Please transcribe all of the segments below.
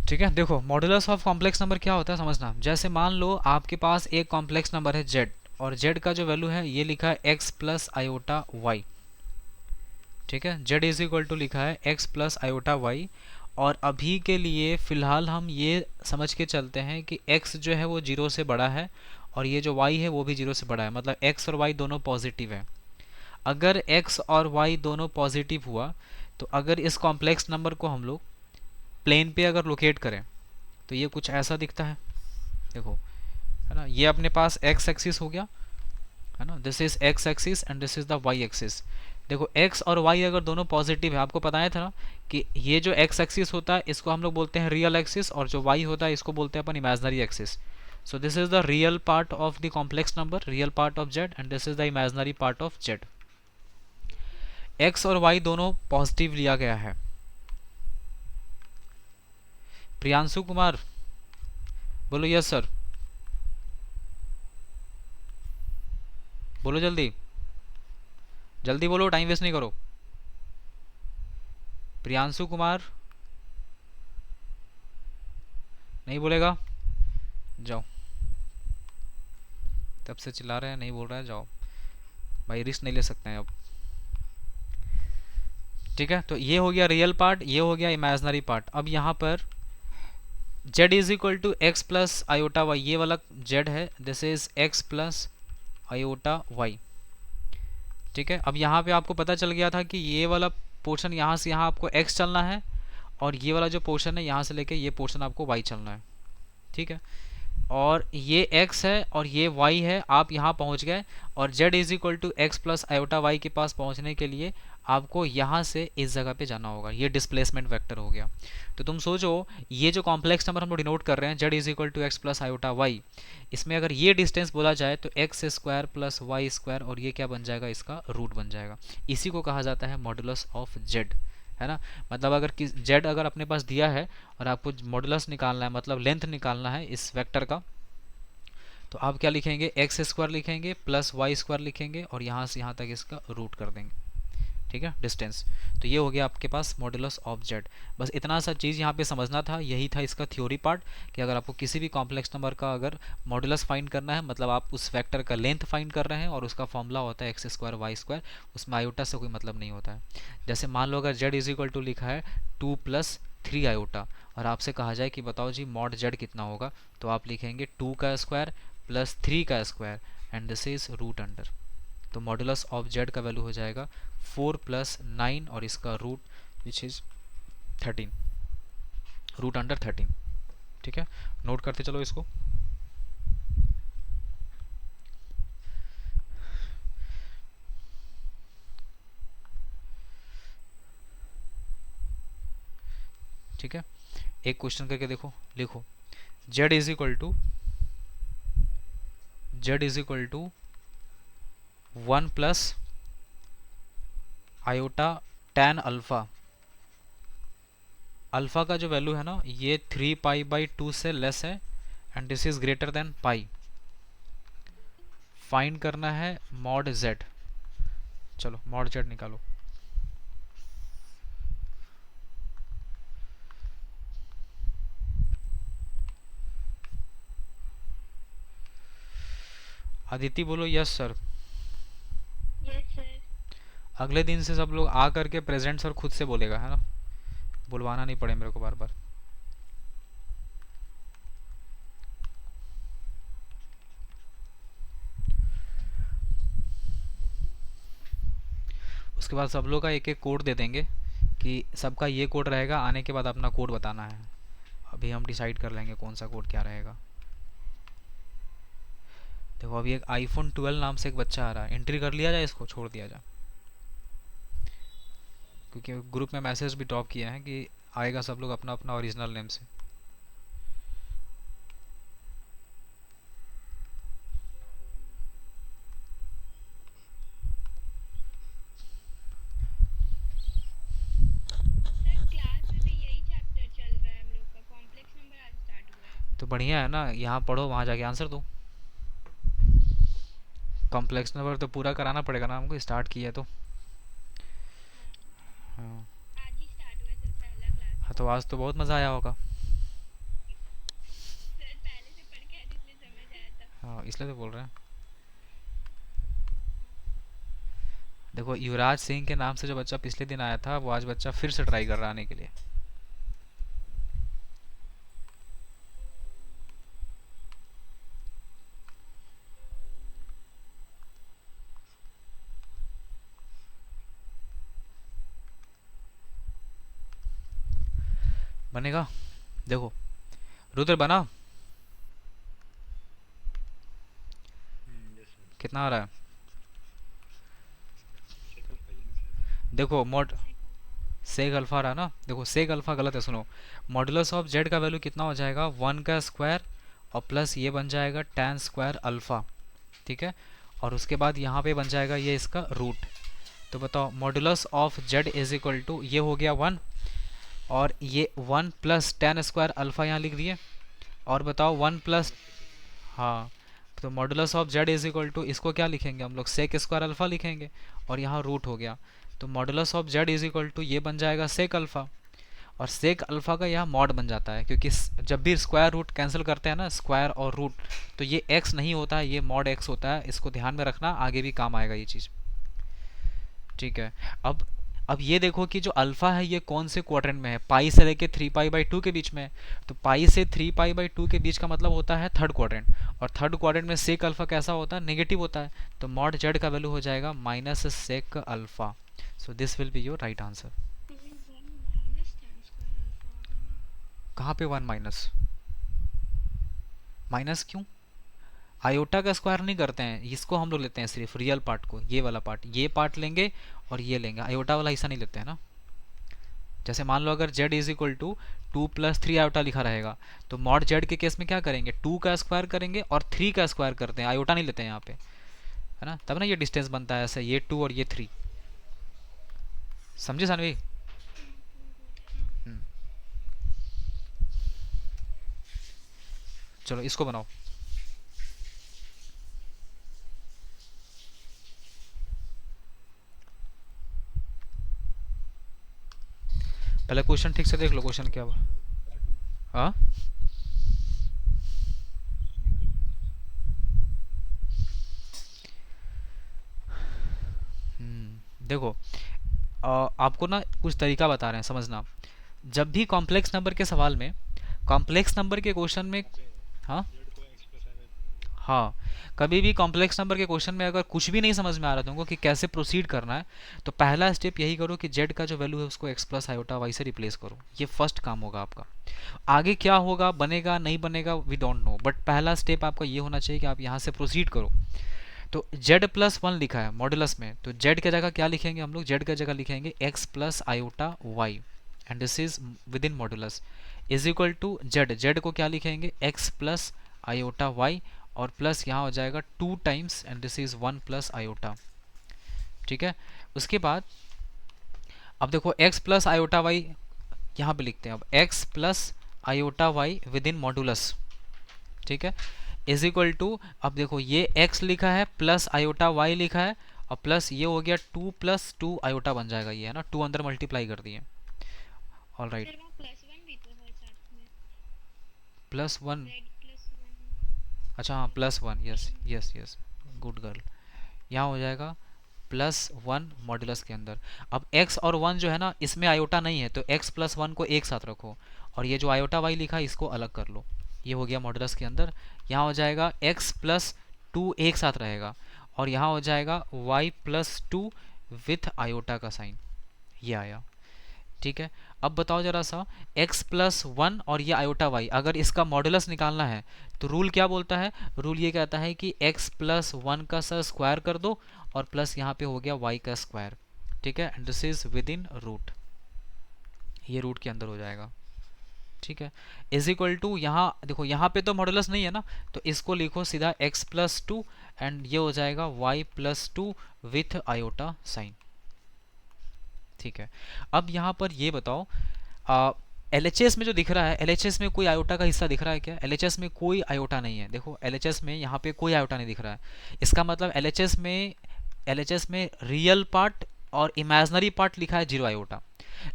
ठीक है, देखो मॉडुलस ऑफ कॉम्प्लेक्स नंबर क्या होता है समझना। जैसे मान लो आपके पास एक कॉम्प्लेक्स नंबर है z, और z का जो वैल्यू है ये लिखा है x प्लस आयोटा वाई। ठीक है, z इज इक्वल टू लिखा है x प्लस आयोटा वाई। और अभी के लिए फ़िलहाल हम ये समझ के चलते हैं कि x जो है वो जीरो से बड़ा है, और ये जो y है वो भी जीरो से बड़ा है, मतलब x और y दोनों पॉजिटिव है। अगर x और y दोनों पॉजिटिव हुआ, तो अगर इस कॉम्प्लेक्स नंबर को हम लोग प्लेन पे अगर लोकेट करें तो ये कुछ ऐसा दिखता है। देखो, है ना, ये अपने पास x एक्सिस हो गया, है ना, this is x axis and this is the y axis. देखो x और y अगर दोनों पॉजिटिव है, आपको बताया था ना कि ये जो x एक्सिस होता है इसको हम लोग बोलते हैं रियल एक्सिस, और जो y होता है इसको बोलते हैं अपन imaginary axis. So this is the real part of the complex number, real part of z, and this is the imaginary part of z। x और y दोनों पॉजिटिव लिया गया है। प्रियांशु कुमार, बोलो यस सर, बोलो जल्दी, जल्दी बोलो, टाइम वेस्ट नहीं करो। प्रियांशु कुमार नहीं बोलेगा, जाओ, तब से चिल्ला रहे हैं, नहीं बोल रहा है, जाओ भाई, रिस्क नहीं ले सकते हैं अब। ठीक है, तो ये हो गया रियल पार्ट, ये हो गया इमेजनरी पार्ट। अब यहाँ पर z is equal to x plus iota Y, ये वाला z है, this is x plus iota Y. ठीक है, अब यहाँ पे आपको पता चल गया था कि ये वाला पोर्शन यहाँ से यहाँ आपको x चलना है, और ये वाला जो पोर्शन है यहाँ से लेके ये पोर्शन आपको y चलना है। ठीक है, और ये x है और ये y है, आप यहाँ पहुँच गए। और z is equal to x plus iota Y के पास पहुँचने के लिए आपको यहाँ से इस जगह पे जाना होगा, ये डिस्प्लेसमेंट वेक्टर हो गया। तो तुम सोचो, ये जो कॉम्प्लेक्स नंबर हम लोग डिनोट कर रहे हैं z is equal to x plus iota y, इसमें अगर ये डिस्टेंस बोला जाए तो x square plus y square, और ये क्या बन जाएगा, इसका रूट बन जाएगा। इसी को कहा जाता है मॉडुलस ऑफ z, है ना। मतलब अगर z अगर अपने पास दिया है और आपको मॉडुलस निकालना है, मतलब लेंथ निकालना है इस वेक्टर का, तो आप क्या लिखेंगे, एक्स स्क्वायर लिखेंगे प्लस वाई स्क्वायर लिखेंगे, और यहाँ से यहाँ तक इसका रूट कर देंगे। ठीक है, डिस्टेंस। तो ये हो गया आपके पास मॉडुलस ऑफ जेड। बस इतना सा चीज़ यहाँ पे समझना था, यही था इसका थ्योरी पार्ट, कि अगर आपको किसी भी कॉम्प्लेक्स नंबर का अगर मॉडुलस फाइंड करना है, मतलब आप उस वेक्टर का लेंथ फाइंड कर रहे हैं और उसका फॉर्मूला होता है एक्स स्क्वायर वाई स्क्वायर, उसमें आयोटा से कोई मतलब नहीं होता है। जैसे मान लो अगर जेड इज इक्वल टू लिखा है 2 + 3 आयोटा, और आपसे कहा जाए कि बताओ जी मॉड जेड कितना होगा, तो आप लिखेंगे 2 का स्क्वायर प्लस 3 का square, and this is root under. तो मॉडुलस ऑफ जेड का वैल्यू हो जाएगा 4 + 9, और इसका root which is 13, root under 13। ठीक है, नोट करते चलो इसको। ठीक है, एक क्वेश्चन करके देखो, लिखो z is equal to z is equal to 1 + iota tan alpha. Alpha का जो वैल्यू है ना ये 3π/2 से लेस है, and this is greater than pi. Find करना है मॉड z। चलो मॉड z निकालो। अदिति बोलो यस सर। Yes sir. अगले दिन से सब लोग आ करके प्रेजेंट सर खुद से बोलेगा, है ना, बुलवाना नहीं पड़े मेरे को बार बार। उसके बाद सब लोग का एक एक कोड दे देंगे, कि सबका ये कोड रहेगा, आने के बाद अपना कोड बताना है। अभी हम डिसाइड कर लेंगे कौन सा कोड क्या रहेगा। देखो अभी एक आईफोन 12 नाम से एक बच्चा आ रहा है, एंट्री कर लिया जाए, इसको छोड़ दिया जाए, क्योंकि ग्रुप में मैसेज भी ड्रॉप किया है कि आएगा सब लोग अपना अपना ओरिजिनल नेम से। सर क्लास में भी यही चैप्टर चल रहा है हम लोग का, कॉम्प्लेक्स नंबर आज स्टार्ट हुआ है। तो बढ़िया है ना, यहाँ पढ़ो वहाँ जाके आंसर दो। कॉम्प्लेक्स नंबर तो पूरा कराना पड़ेगा ना हमको, स्टार्ट किया है तो। हाँ, हाँ। आज ही स्टार्ट हुआ है सर, पहला क्लास हाँ, है। तो आज तो बहुत मज़ा आया होगा। इसलिए तो बोल रहे हैं। देखो युवराज सिंह के नाम से जो बच्चा पिछले दिन आया था वो आज बच्चा फिर से ट्राई कर रहा आने के लिए। बनेगा। देखो रुद्र बना। Yes sir. कितना आ रहा है? सेक अल्फा ही है ना शायद। देखो mod sec alpha. Sec alpha रहा ना, देखो सेक अल्फा गलत है, सुनो। मॉडुलस ऑफ जेड का वैल्यू कितना हो जाएगा, 1 का स्क्वायर और प्लस ये बन जाएगा tan स्क्वायर अल्फा, ठीक है। और उसके बाद यहाँ पे बन जाएगा ये इसका रूट। तो बताओ modulus of z is equal to, ये हो गया 1 और ये 1 प्लस tan स्क्वायर अल्फा यहाँ लिख दिए। और बताओ 1 प्लस, यस सर। हाँ, तो modulus of z is equal to, इसको क्या लिखेंगे हम लोग, सेक स्क्वायर अल्फा लिखेंगे। और यहाँ रूट हो गया, तो modulus of z is equal to ये बन जाएगा सेक अल्फा। और सेक अल्फा का यहाँ मॉड बन जाता है, क्योंकि जब भी स्क्वायर रूट कैंसिल करते हैं ना, स्क्वायर और रूट, तो ये एक्स नहीं होता है, ये मॉड एक्स होता है। इसको ध्यान में रखना, आगे भी काम आएगा ये चीज़, ठीक है। अब ये देखो कि जो अल्फा है ये कौन से क्वाड्रेंट में है, पाई से लेके 3π/2 के बीच में है। तो पाई से 3π/2 के बीच का मतलब होता है थर्ड क्वाड्रेंट, और थर्ड क्वाड्रेंट में सेक अल्फा कैसा होता है, नेगेटिव होता है। तो मॉड जेड का वैल्यू हो जाएगा minus sec alpha. So this will be your right answer. तो ये 1 माइनस tan स्क्वायर अल्फा होगा ना। कहाँ पे 1 माइनस, माइनस क्यों? आयोटा का स्क्वायर नहीं करते हैं, इसको हम लोग लेते हैं सिर्फ रियल पार्ट को, ये वाला पार्ट, ये पार्ट लेंगे और ये लेंगे, आयोटा वाला हिस्सा नहीं लेते हैं ना। जैसे मान लो अगर z is equal to 2 + 3 iota लिखा रहेगा, तो मॉड z के केस में क्या करेंगे, 2 का स्क्वायर करेंगे और 3 का स्क्वायर करते हैं, आयोटा नहीं लेते हैं यहाँ पे, है ना। तब ना ये डिस्टेंस बनता है ऐसे, ये 2 और ये 3। समझे सानवी? हाँ। हम्म, चलो इसको बनाओ। पहले क्वेश्चन ठीक से देख लो, क्वेश्चन क्या हुआ। हाँ देखो, आपको ना कुछ तरीका बता रहे हैं, समझना। जब भी कॉम्प्लेक्स नंबर के सवाल में, कॉम्प्लेक्स नंबर के क्वेश्चन में, हाँ जेड को एक्स प्लस आई में। हाँ, कभी भी कॉम्प्लेक्स नंबर के क्वेश्चन में अगर कुछ भी नहीं समझ में आ रहा तुमको कि कैसे प्रोसीड करना है, तो पहला स्टेप यही करो कि जेड का जो वैल्यू है उसको एक्स प्लस आयोटा वाई से रिप्लेस करो। ये फर्स्ट काम होगा आपका। आगे क्या होगा, बनेगा नहीं बनेगा, वी डोंट नो, बट पहला स्टेप आपका ये होना चाहिए कि आप यहाँ से प्रोसीड करो। तो z+1 लिखा है मॉडुलस में, तो z की जगह क्या लिखेंगे हम लोग, z की जगह लिखेंगे x plus iota y, and this is within modulus, is equal to z को क्या लिखेंगे, x प्लस आयोटा वाई, और प्लस यहाँ हो जाएगा 2 times, and this is 1 plus iota, ठीक है। उसके बाद अब देखो x प्लस आयोटा वाई यहाँ पे लिखते हैं, अब x plus iota y within modulus, ठीक है, इज इक्वल टू, अब देखो ये x लिखा है प्लस आयोटा y लिखा है, और प्लस ये हो गया 2 + 2 आयोटा बन जाएगा, ये है ना, 2 अंदर मल्टीप्लाई कर दिए। ऑल राइट, सर वहाँ +1 भी तो है साथ में, +1, z+1। अच्छा हाँ +1, yes yes yes, good girl. यहाँ हो जाएगा +1 मॉड्यूलस के अंदर। अब x और 1 जो है ना, इसमें आयोटा नहीं है, तो x + 1 को एक साथ रखो, और ये जो आयोटा y लिखा है इसको अलग कर लो। ये हो गया मॉड्यूलस के अंदर। यहाँ हो जाएगा x + 2 एक साथ रहेगा, और यहाँ हो जाएगा y + 2 विथ आयोटा का साइन, ये आया, ठीक है। अब बताओ जरा सा, x + 1 और ये आयोटा y, अगर इसका मॉडुलस निकालना है तो रूल क्या बोलता है, रूल ये कहता है कि x + 1 का स्क्वायर कर दो, और प्लस यहाँ पे हो गया y का स्क्वायर, ठीक है, and this is within root, ये रूट के अंदर हो जाएगा, ठीक है। इज इक्वल टू, यहाँ देखो यहाँ पे तो मॉडुलस नहीं है ना, तो इसको लिखो सीधा x + 2, एंड ये हो जाएगा y + 2 विथ आयोटा साइन, ठीक है। अब यहाँ पर ये बताओ, LHS में जो दिख रहा है, LHS में कोई आयोटा का हिस्सा दिख रहा है क्या, LHS में कोई आयोटा नहीं है। देखो LHS में यहाँ पे कोई आयोटा नहीं दिख रहा है, इसका मतलब LHS में रियल पार्ट और इमेजनरी पार्ट लिखा है 0 आयोटा।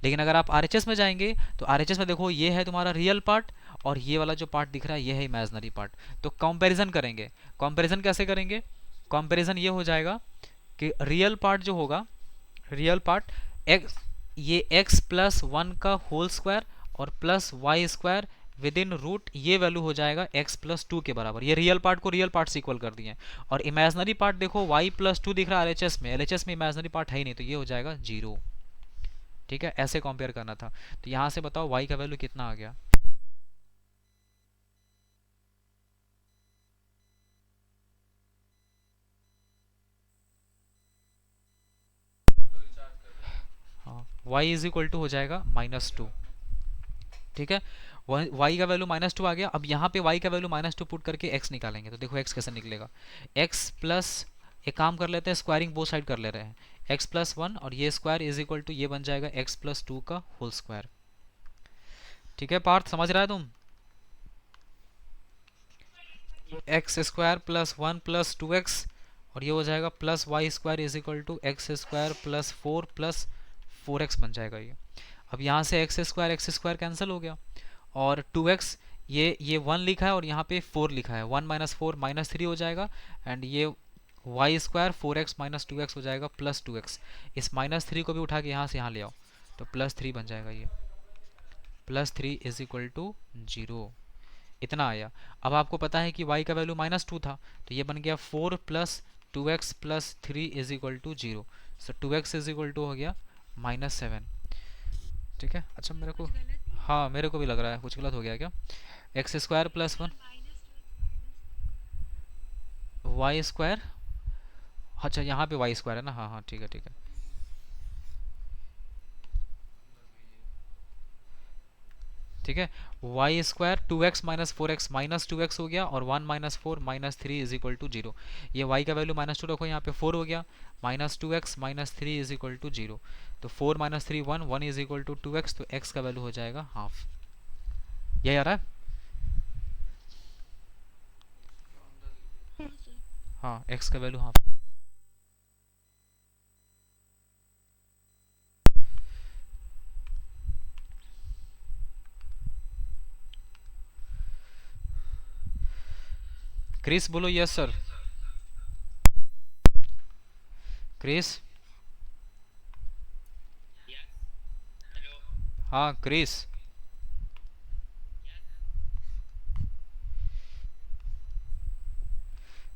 लेकिन अगर आप RHS में जाएंगे तो RHS में देखो ये है तुम्हारा रियल पार्ट, और ये वाला जो पार्ट दिख रहा है ये है इमेजिनरी पार्ट। तो कंपैरिजन करेंगे। कंपैरिजन कैसे करेंगे? कंपैरिजन ये हो जाएगा कि रियल पार्ट जो होगा, रियल पार्ट एक्स, ये x प्लस वन का होल स्क्वायर और plus y square within root, ये वैल्यू हो जाएगा x प्लस टू के बराबर। ये रियल पार्ट को रियल पार्ट से इक्वल कर दिए। और इमेजिनरी पार्ट देखो y प्लस टू दिख रहा है एलएचएस में, एलएचएस में इमेजिनरी पार्ट है ही नहीं, तो ये हो जाएगा जीरो। ठीक है, ऐसे कंपेयर करना था। तो यहाँ से बताओ y का वैल्यू कितना आ गया? हाँ, y इज इक्वल टू हो जाएगा -2। ठीक है, y का वैल्यू -2 आ गया। अब यहाँ पे y का वैल्यू -2 पुट करके x निकालेंगे, तो देखो x कैसे निकलेगा। x प्लस, एक काम कर लेते हैं, स्क्वायरिंग बोथ साइड कर ले रहे हैं, x प्लस वन और ये स्क्वायर इज इक्वल टू ये बन जाएगा x प्लस टू का होल स्क्वायर। ठीक है पार्थ, समझ रहा है तुम? X square plus one plus two x और ये हो जाएगा plus y square is equal to x square plus four plus four x बन जाएगा ये। अब यहाँ से एक्स स्क्वायर कैंसिल हो गया और टू एक्स, ये वन लिखा है और यहाँ पे फोर लिखा है, one minus four minus three हो जाएगा। एंड ये y square four x minus two x हो जाएगा प्लस टू एक्स। इस माइनस थ्री को भी उठा के यहाँ से यहाँ ले आओ तो प्लस थ्री बन जाएगा ये, plus three is equal to zero. इतना आया। अब आपको पता है कि y का वैल्यू -2 था, तो ये बन गया 4 plus two x plus three is equal to zero. So two x is equal to हो गया -7। ठीक है, अच्छा मेरे को, हाँ मेरे को भी लग रहा है कुछ गलत हो गया क्या। X square plus one y square, अच्छा यहाँ पे वाई स्क्वायर है ना, हाँ हाँ ठीक है ठीक है। ठीक है, y square two x minus four x minus two x हो गया और one minus four minus three is equal to zero. ये वाई का वैल्यू -2 रखो, यहाँ पे फोर हो गया, minus two x minus three is equal to zero. तो four minus three one, one is equal to two x, तो x का वैल्यू हो जाएगा हाफ। यही आ रहा है? हाँ, एक्स का वैल्यू हाफ। क्रिस बोलो यस सर। क्रिस, हाँ क्रिस,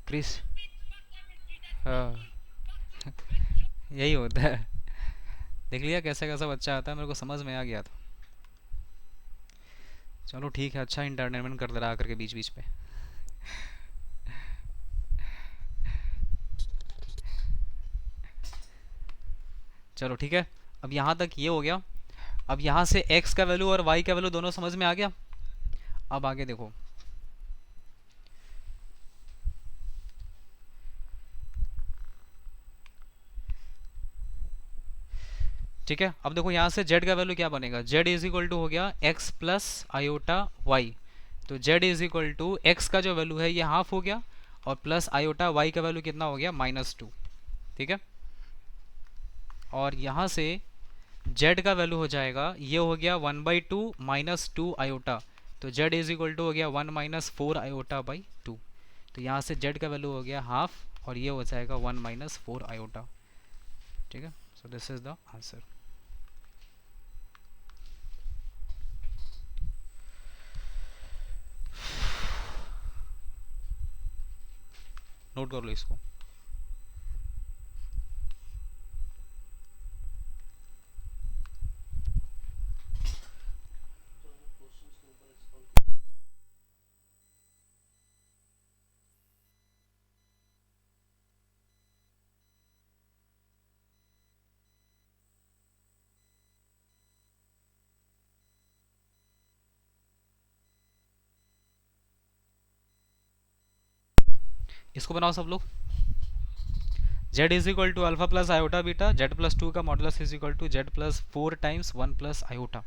क्रिस, हाँ यही होता है। देख लिया कैसा कैसा बच्चा आता है, मेरे को समझ में आ गया था। चलो ठीक है, अच्छा इंटरटेनमेंट कर दे रहा आकर के बीच बीच पे। चलो ठीक है, अब यहाँ तक ये हो गया। अब यहाँ से x का वैल्यू और y का वैल्यू दोनों समझ में आ गया। अब आगे देखो, ठीक है। अब देखो यहाँ से z का वैल्यू क्या बनेगा, z इज इक्वल टू हो गया x प्लस आयोटा वाई। तो z is equal to x का जो वैल्यू है ये हाफ हो गया और प्लस आयोटा y का वैल्यू कितना हो गया -2। ठीक है, और यहाँ से z का वैल्यू हो जाएगा, ये हो गया 1/2 -2 आयोटा। तो z इज इक्वल टू हो गया 1 minus four iota by two. तो यहाँ से z का वैल्यू हो गया हाफ और ये हो जाएगा 1 माइनस फोर आयोटा। ठीक है, so this is the answer. Note कर लो इसको। इसको बनाओ सब लोग। z is equal to alpha plus iota beta, z plus two का modulus is equal to z plus four times one plus iota.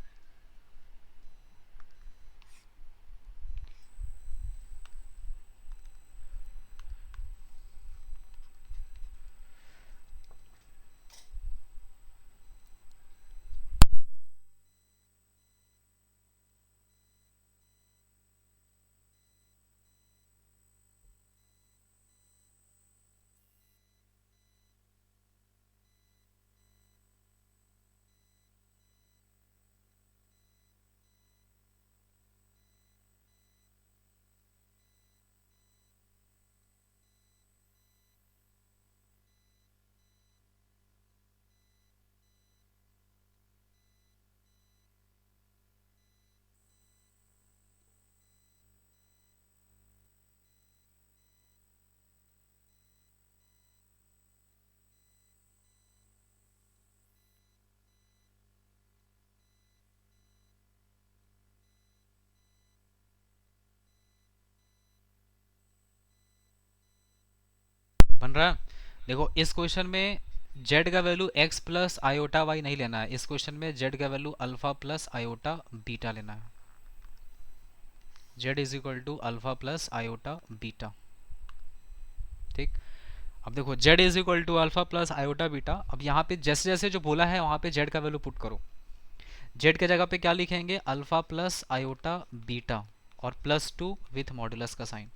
बन रहा है? देखो इस क्वेश्चन में z का value x plus iota y नहीं लेना है, इस क्वेश्चन में z का value alpha plus iota beta लेना है। z is equal to alpha plus iota beta. ठीक, अब देखो z is equal to alpha plus iota beta. अब यहाँ पे जैसे जैसे जो बोला है वहाँ पे z का वैल्यू पुट करो। z के जगह पे क्या लिखेंगे? अल्फा प्लस आयोटा बीटा और प्लस टू विथ मॉडुलस का sign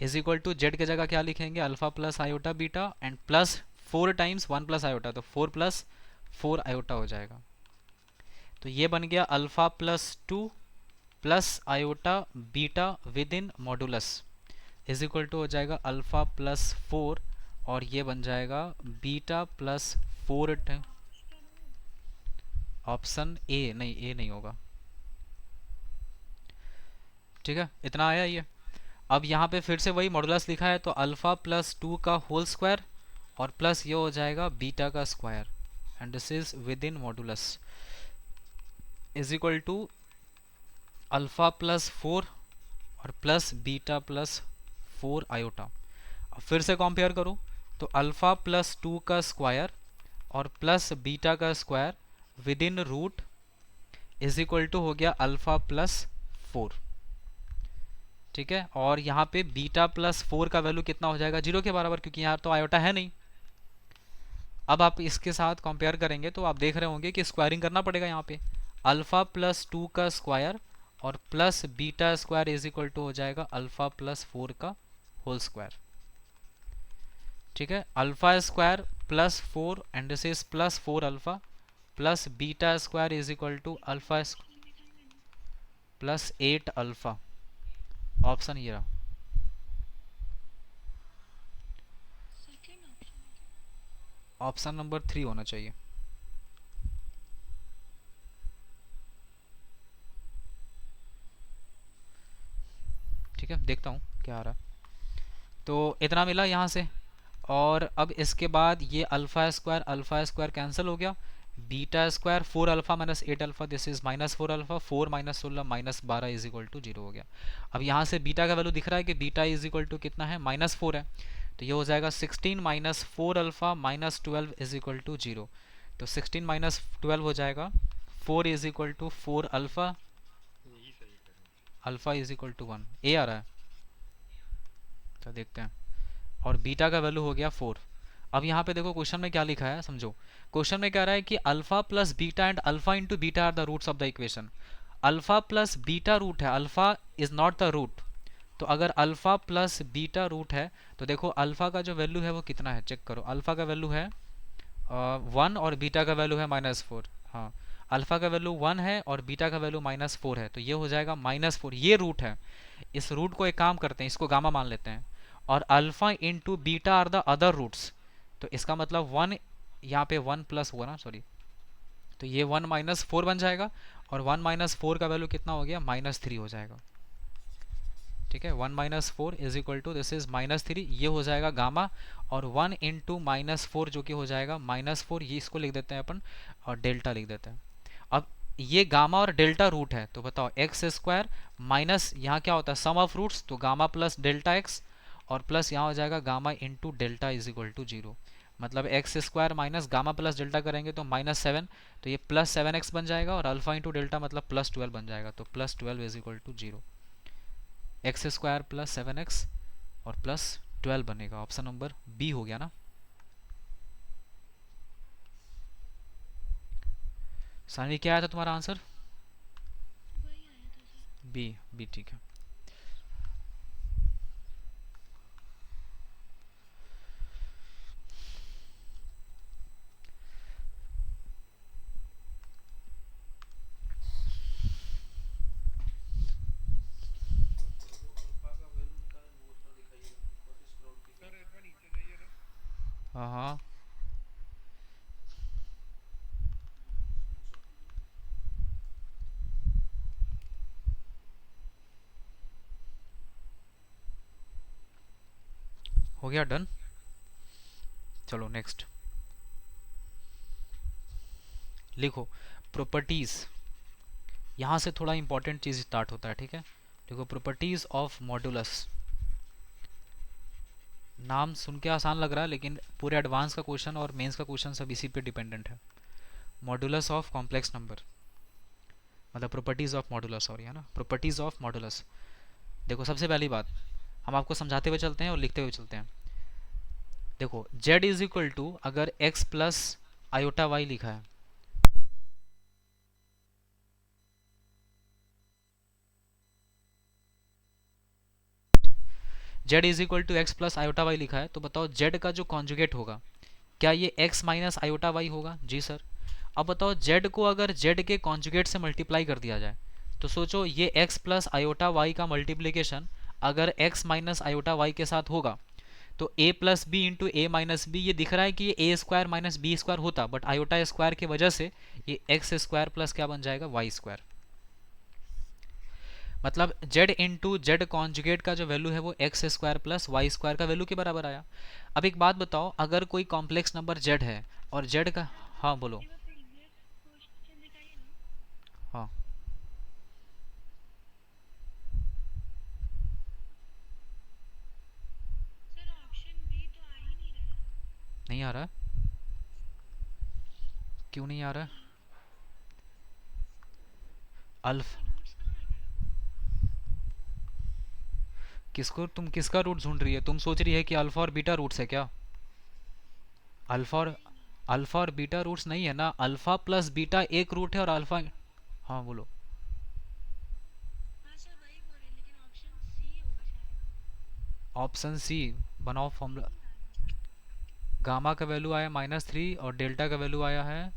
is equal to z के जगह क्या लिखेंगे? Alpha plus iota beta and plus 4 times 1 plus iota, तो 4 प्लस 4 आयोटा हो जाएगा। तो ये बन गया alpha plus 2 plus iota beta within modulus is equal to हो जाएगा अल्फा प्लस 4 और ये बन जाएगा बीटा प्लस 4। ऑप्शन ए नहीं होगा। ठीक है, इतना आया ये। अब यहाँ पे फिर से वही मॉडुलस लिखा है, तो अल्फा प्लस 2 का होल स्क्वायर और प्लस ये हो जाएगा बीटा का square and this is within modulus is equal to alpha plus 4 और प्लस बीटा प्लस 4 आयोटा। अब फिर से कंपेयर करो तो अल्फा प्लस 2 का स्क्वायर और प्लस बीटा का square within root is equal to हो गया अल्फा प्लस 4। ठीक है, और यहाँ पे बीटा प्लस 4 का वैल्यू कितना हो जाएगा? 0 के बराबर, क्योंकि यहाँ तो आयोटा है नहीं। अब आप इसके साथ कंपेयर करेंगे तो आप देख रहे होंगे कि स्क्वायरिंग करना पड़ेगा। यहाँ पे अल्फा प्लस 2 का स्क्वायर और plus beta square is equal to हो जाएगा अल्फा प्लस 4 का होल स्क्वायर। ठीक है, alpha square plus 4 and this is plus 4 alpha plus beta square is equal to alpha plus 8 alpha. Option ये रहा। Option number 3 होना चाहिए। ठीक है, देखता हूँ क्या आ रहा है। तो इतना मिला यहाँ से, और अब इसके बाद ये अल्फा स्क्वायर कैंसिल हो गया। Beta square 4 alpha minus 8 alpha this is minus 4 alpha, 4 minus 16 minus 12 is equal to 0 हो गया। अब यहाँ से बीटा का वैल्यू दिख रहा है कि बीटा इज इक्वल टू कितना है? माइनस 4 है, तो ये हो जाएगा 16 minus 4 alpha minus 12 is equal to 0। तो 16 माइनस 12 हो जाएगा 4 इज इक्वल टू 4 अल्फा, यही सही करेंगे। Alpha is equal to 1। A आ रहा है, तो देखते हैं। और बीटा का वैल्यू हो गया 4। अब यहाँ पे देखो क्वेश्चन में क्या लिखा है, समझो। क्वेश्चन में कह रहा है कि alpha plus beta and alpha into beta are the roots of the equation. Alpha plus beta root है, alpha is not the root. तो अगर अल्फा प्लस बीटा रूट है तो देखो अल्फा का जो वैल्यू है वो कितना है, चेक करो। अल्फा का वैल्यू है 1 और बीटा का वैल्यू है -4। हाँ, अल्फा का वैल्यू 1 है और बीटा का वैल्यू -4 है, तो ये हो जाएगा -4। ये रूट है, इस रूट को एक काम करते हैं, इसको गामा मान लेते हैं। और alpha into beta are the other roots, तो इसका मतलब 1 यहाँ पे 1 प्लस हुआ ना, सॉरी, तो ये 1 माइनस 4 बन जाएगा। और 1 माइनस 4 का वैल्यू कितना हो गया? -3 हो जाएगा। ठीक है, 1 माइनस 4 is equal to this is -3, ये हो जाएगा गामा। और 1 इंटू -4 जो कि हो जाएगा -4, ये इसको लिख देते हैं अपन और डेल्टा लिख देते हैं। अब ये गामा और डेल्टा रूट है, तो बताओ एक्स स्क्वायर माइनस यहाँ क्या होता है? सम ऑफ रूट्स, तो गामा प्लस डेल्टा एक्स और प्लस यहाँ हो जाएगा gamma into delta is equal to 0। मतलब x square minus gamma plus delta करेंगे तो -7, तो ये +7x बन जाएगा। और अल्फा इंटू डेल्टा मतलब +12 बन जाएगा, तो +12 is equal to 0। X square plus 7x और +12 बनेगा। ऑप्शन नंबर बी हो गया ना। सानवी क्या आया था तुम्हारा आंसर? बी। बी, ठीक है। सर एक बार नीचे जाइए ना। हाँ हाँ, हो गया डन। चलो नेक्स्ट लिखो प्रॉपर्टीज। यहाँ से थोड़ा इंपॉर्टेंट चीज स्टार्ट होता है। ठीक है, देखो प्रॉपर्टीज ऑफ मॉडुलस। नाम सुन के आसान लग रहा है लेकिन पूरे एडवांस का क्वेश्चन और मेंस का क्वेश्चन सब इसी पे डिपेंडेंट है। मॉडुलस ऑफ कॉम्प्लेक्स नंबर, मतलब प्रॉपर्टीज ऑफ मॉडुलस, सॉरी है ना, प्रॉपर्टीज ऑफ मॉडुलस। देखो सबसे पहली बात हम आपको समझाते हुए चलते हैं और लिखते हुए चलते हैं। देखो z इज इक्वल टू, अगर x प्लस आयोटा वाई लिखा है, z is equal to x plus iota y लिखा है, तो बताओ z का जो कॉन्जुगेट होगा क्या ये x माइनस आयोटा वाई होगा? जी सर। अब बताओ z को अगर z के कॉन्जुगेट से मल्टीप्लाई कर दिया जाए तो सोचो ये x प्लस आयोटा वाई का मल्टीप्लीकेशन अगर x माइनस आयोटा वाई के साथ होगा तो a plus b into a minus b, ये दिख रहा है कि ये a square minus b square होता, बट आयोटा स्क्वायर की वजह से ये एक्स स्क्वायर प्लस क्या बन जाएगा, वाई स्क्वायर। मतलब z इंटू जेड कॉन्जुगेट का जो वैल्यू है वो x square plus y square का वैल्यू के बराबर आया। अब एक बात बताओ, अगर कोई कॉम्प्लेक्स नंबर z है और z का, हाँ बोलो। एक बार प्रीवियस क्वेश्चन दिखाइए ना। हाँ सर ऑप्शन बी तो आ ही नहीं रहा है। नहीं आ रहा है? क्यों नहीं आ रहा है? नहीं, अल्फ इसका रूट्स कहाँ आ गया? किसको, तुम किसका रूट ढूंढ रही है? तुम सोच रही है कि अल्फा और बीटा रूट्स है क्या? अल्फा और नहीं नहीं। अल्फा और बीटा रूट्स नहीं है ना, अल्फा प्लस बीटा एक रूट है और अल्फा, हाँ बोलो। हाँ सर वही बोल रहे हैं, लेकिन ऑप्शन सी होगा शायद। ऑप्शन सी बनाओ फॉर्मूला। नहीं आ रहा है। गामा का वैल्यू आया -3 और डेल्टा का वैल्यू आया है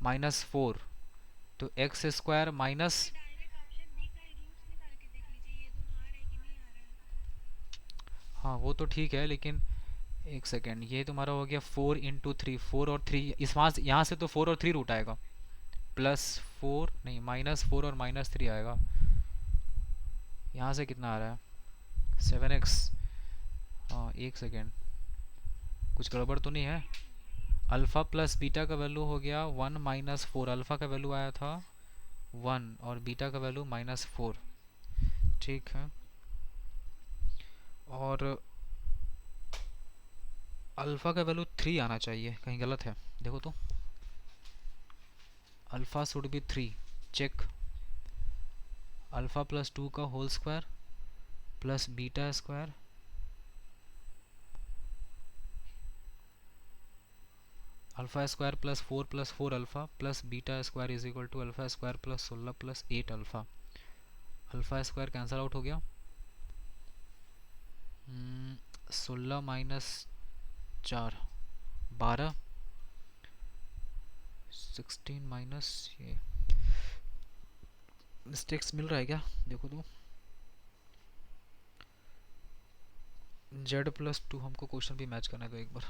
-4, तो x square minus, sir direct option B का ही रूट्स निकाल के देख लीजिए, ये दोनों आ रहा है कि नहीं आ रहा है। हाँ वो तो ठीक है लेकिन एक सेकेंड, ये तुम्हारा हो गया 4 × 3, 4 और 3, इस वहाँ यहाँ से तो 4 और 3 रूट आएगा, +4 नहीं -4 और -3 आएगा। यहाँ से कितना आ रहा है 7x। हाँ एक सेकेंड, कुछ गड़बड़ तो नहीं है? क्या बोल रही है? अल्फ़ा प्लस बीटा का वैल्यू हो गया 1 - 4, अल्फ़ा का वैल्यू आया था 1 और बीटा का वैल्यू -4। ठीक है, और अल्फ़ा का वैल्यू 3 आना चाहिए, कहीं गलत है देखो तो। Alpha should be 3, check. Alpha +2 का whole square plus beta square alpha square +4 alpha plus beta square is equal to alpha square +16 +8 alpha. Alpha square cancel out हो गया, 16 - 4 12, 16 माइनस, ये मिस्टेक्स मिल रहा है क्या देखो तो। z+2, हमको क्वेश्चन भी मैच करना है तो एक बार,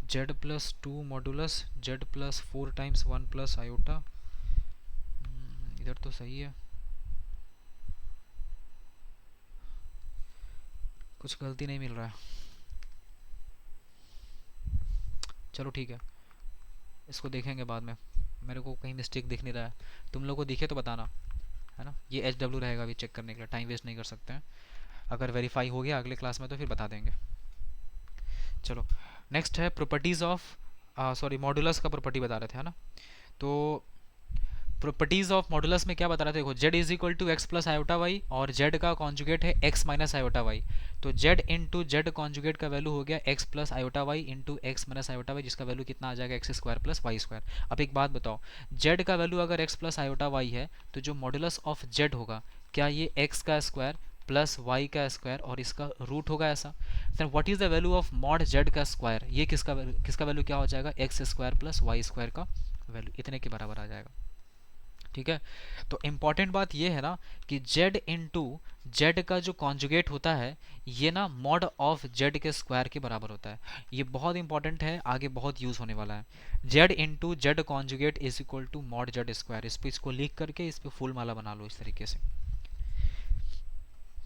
z+2 modulus z+4 times 1 plus iota, इधर तो सही है, कुछ गलती नहीं मिल रहा है। चलो ठीक है, इसको देखेंगे बाद में, मेरे को कहीं मिस्टेक दिख नहीं रहा है, तुम लोग को दिखे तो बताना, है ना। ये HW रहेगा अभी चेक करने के लिए, टाइम वेस्ट नहीं कर सकते हैं। अगर वेरीफाई हो गया अगले क्लास में तो फिर बता देंगे। चलो नेक्स्ट है प्रॉपर्टीज़ ऑफ, सॉरी मॉडुलस का प्रॉपर्टी बता रहे थे, है ना। तो प्रॉपर्टीज ऑफ मॉडुलस में क्या बता रहे थे, देखो z is equal to x plus iota y और z का कॉन्जुगेट है x माइनस आयोटा वाई, तो z इंटू जेड कॉन्जुगेट का वैल्यू हो गया x plus iota y into x minus iota y, जिसका वैल्यू कितना आ जाएगा x square plus y square. अब एक बात बताओ, z का वैल्यू अगर x प्लस आयोटा वाई है तो जो मॉडुलस ऑफ z होगा क्या ये x का स्क्वायर प्लस वाई का स्क्वायर और इसका रूट होगा ऐसा। Then what is the value of mod z का स्क्वायर, ये किसका वैल्यू क्या हो जाएगा, x square plus y square का वैल्यू इतने के बराबर आ जाएगा। ठीक है, तो इम्पॉर्टेंट बात ये है ना कि z इंटू जेड का जो कॉन्जुगेट होता है ये ना मॉड ऑफ z के स्क्वायर के बराबर होता है। ये बहुत इंपॉर्टेंट है, आगे बहुत यूज़ होने वाला है। z into z conjugate is equal to mod z square, इस पर इसको लिख करके इस पर फुल माला बना लो इस तरीके से।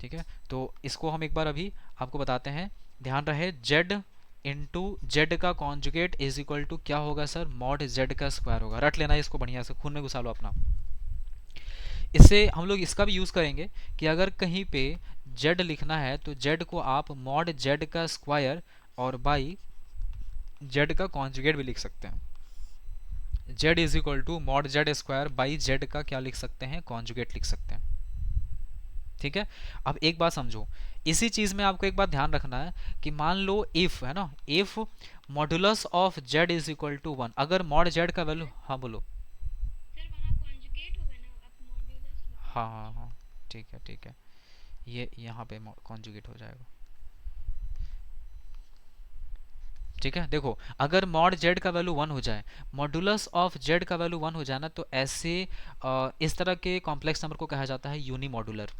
ठीक है, तो इसको हम एक बार अभी आपको बताते हैं, ध्यान रहे z इंटू जेड का कॉन्जुगेट इज इक्वल टू क्या होगा सर, मॉड z का स्क्वायर होगा। रट लेना इसको बढ़िया से, खून में घुसा लो अपना। इससे हम लोग इसका भी यूज़ करेंगे कि अगर कहीं पे z लिखना है तो z को आप मॉड z का स्क्वायर और बाई z का कॉन्जुगेट भी लिख सकते हैं। z is equal to mod z square by z का क्या लिख सकते हैं, कॉन्जुगेट लिख सकते हैं। ठीक है। अब एक बात समझो, इसी चीज में आपको एक बात ध्यान रखना है कि मान लो इफ है ना, if modulus of z is equal to 1, अगर मॉड z का वैल्यू, हाँ बोलो। सर वहाँ कॉन्जुगेट होगा ना, आप मॉड्यूलस लिखो। हाँ हाँ हाँ, ठीक है ठीक है, ये यहाँ पे कॉन्जुगेट हो जाएगा। ठीक है, देखो अगर मॉड z का वैल्यू 1 हो जाए, मॉडुलस ऑफ z का वैल्यू 1 हो जाए ना, तो ऐसे इस तरह के कॉम्प्लेक्स नंबर को कहा जाता है यूनिमॉडुलर।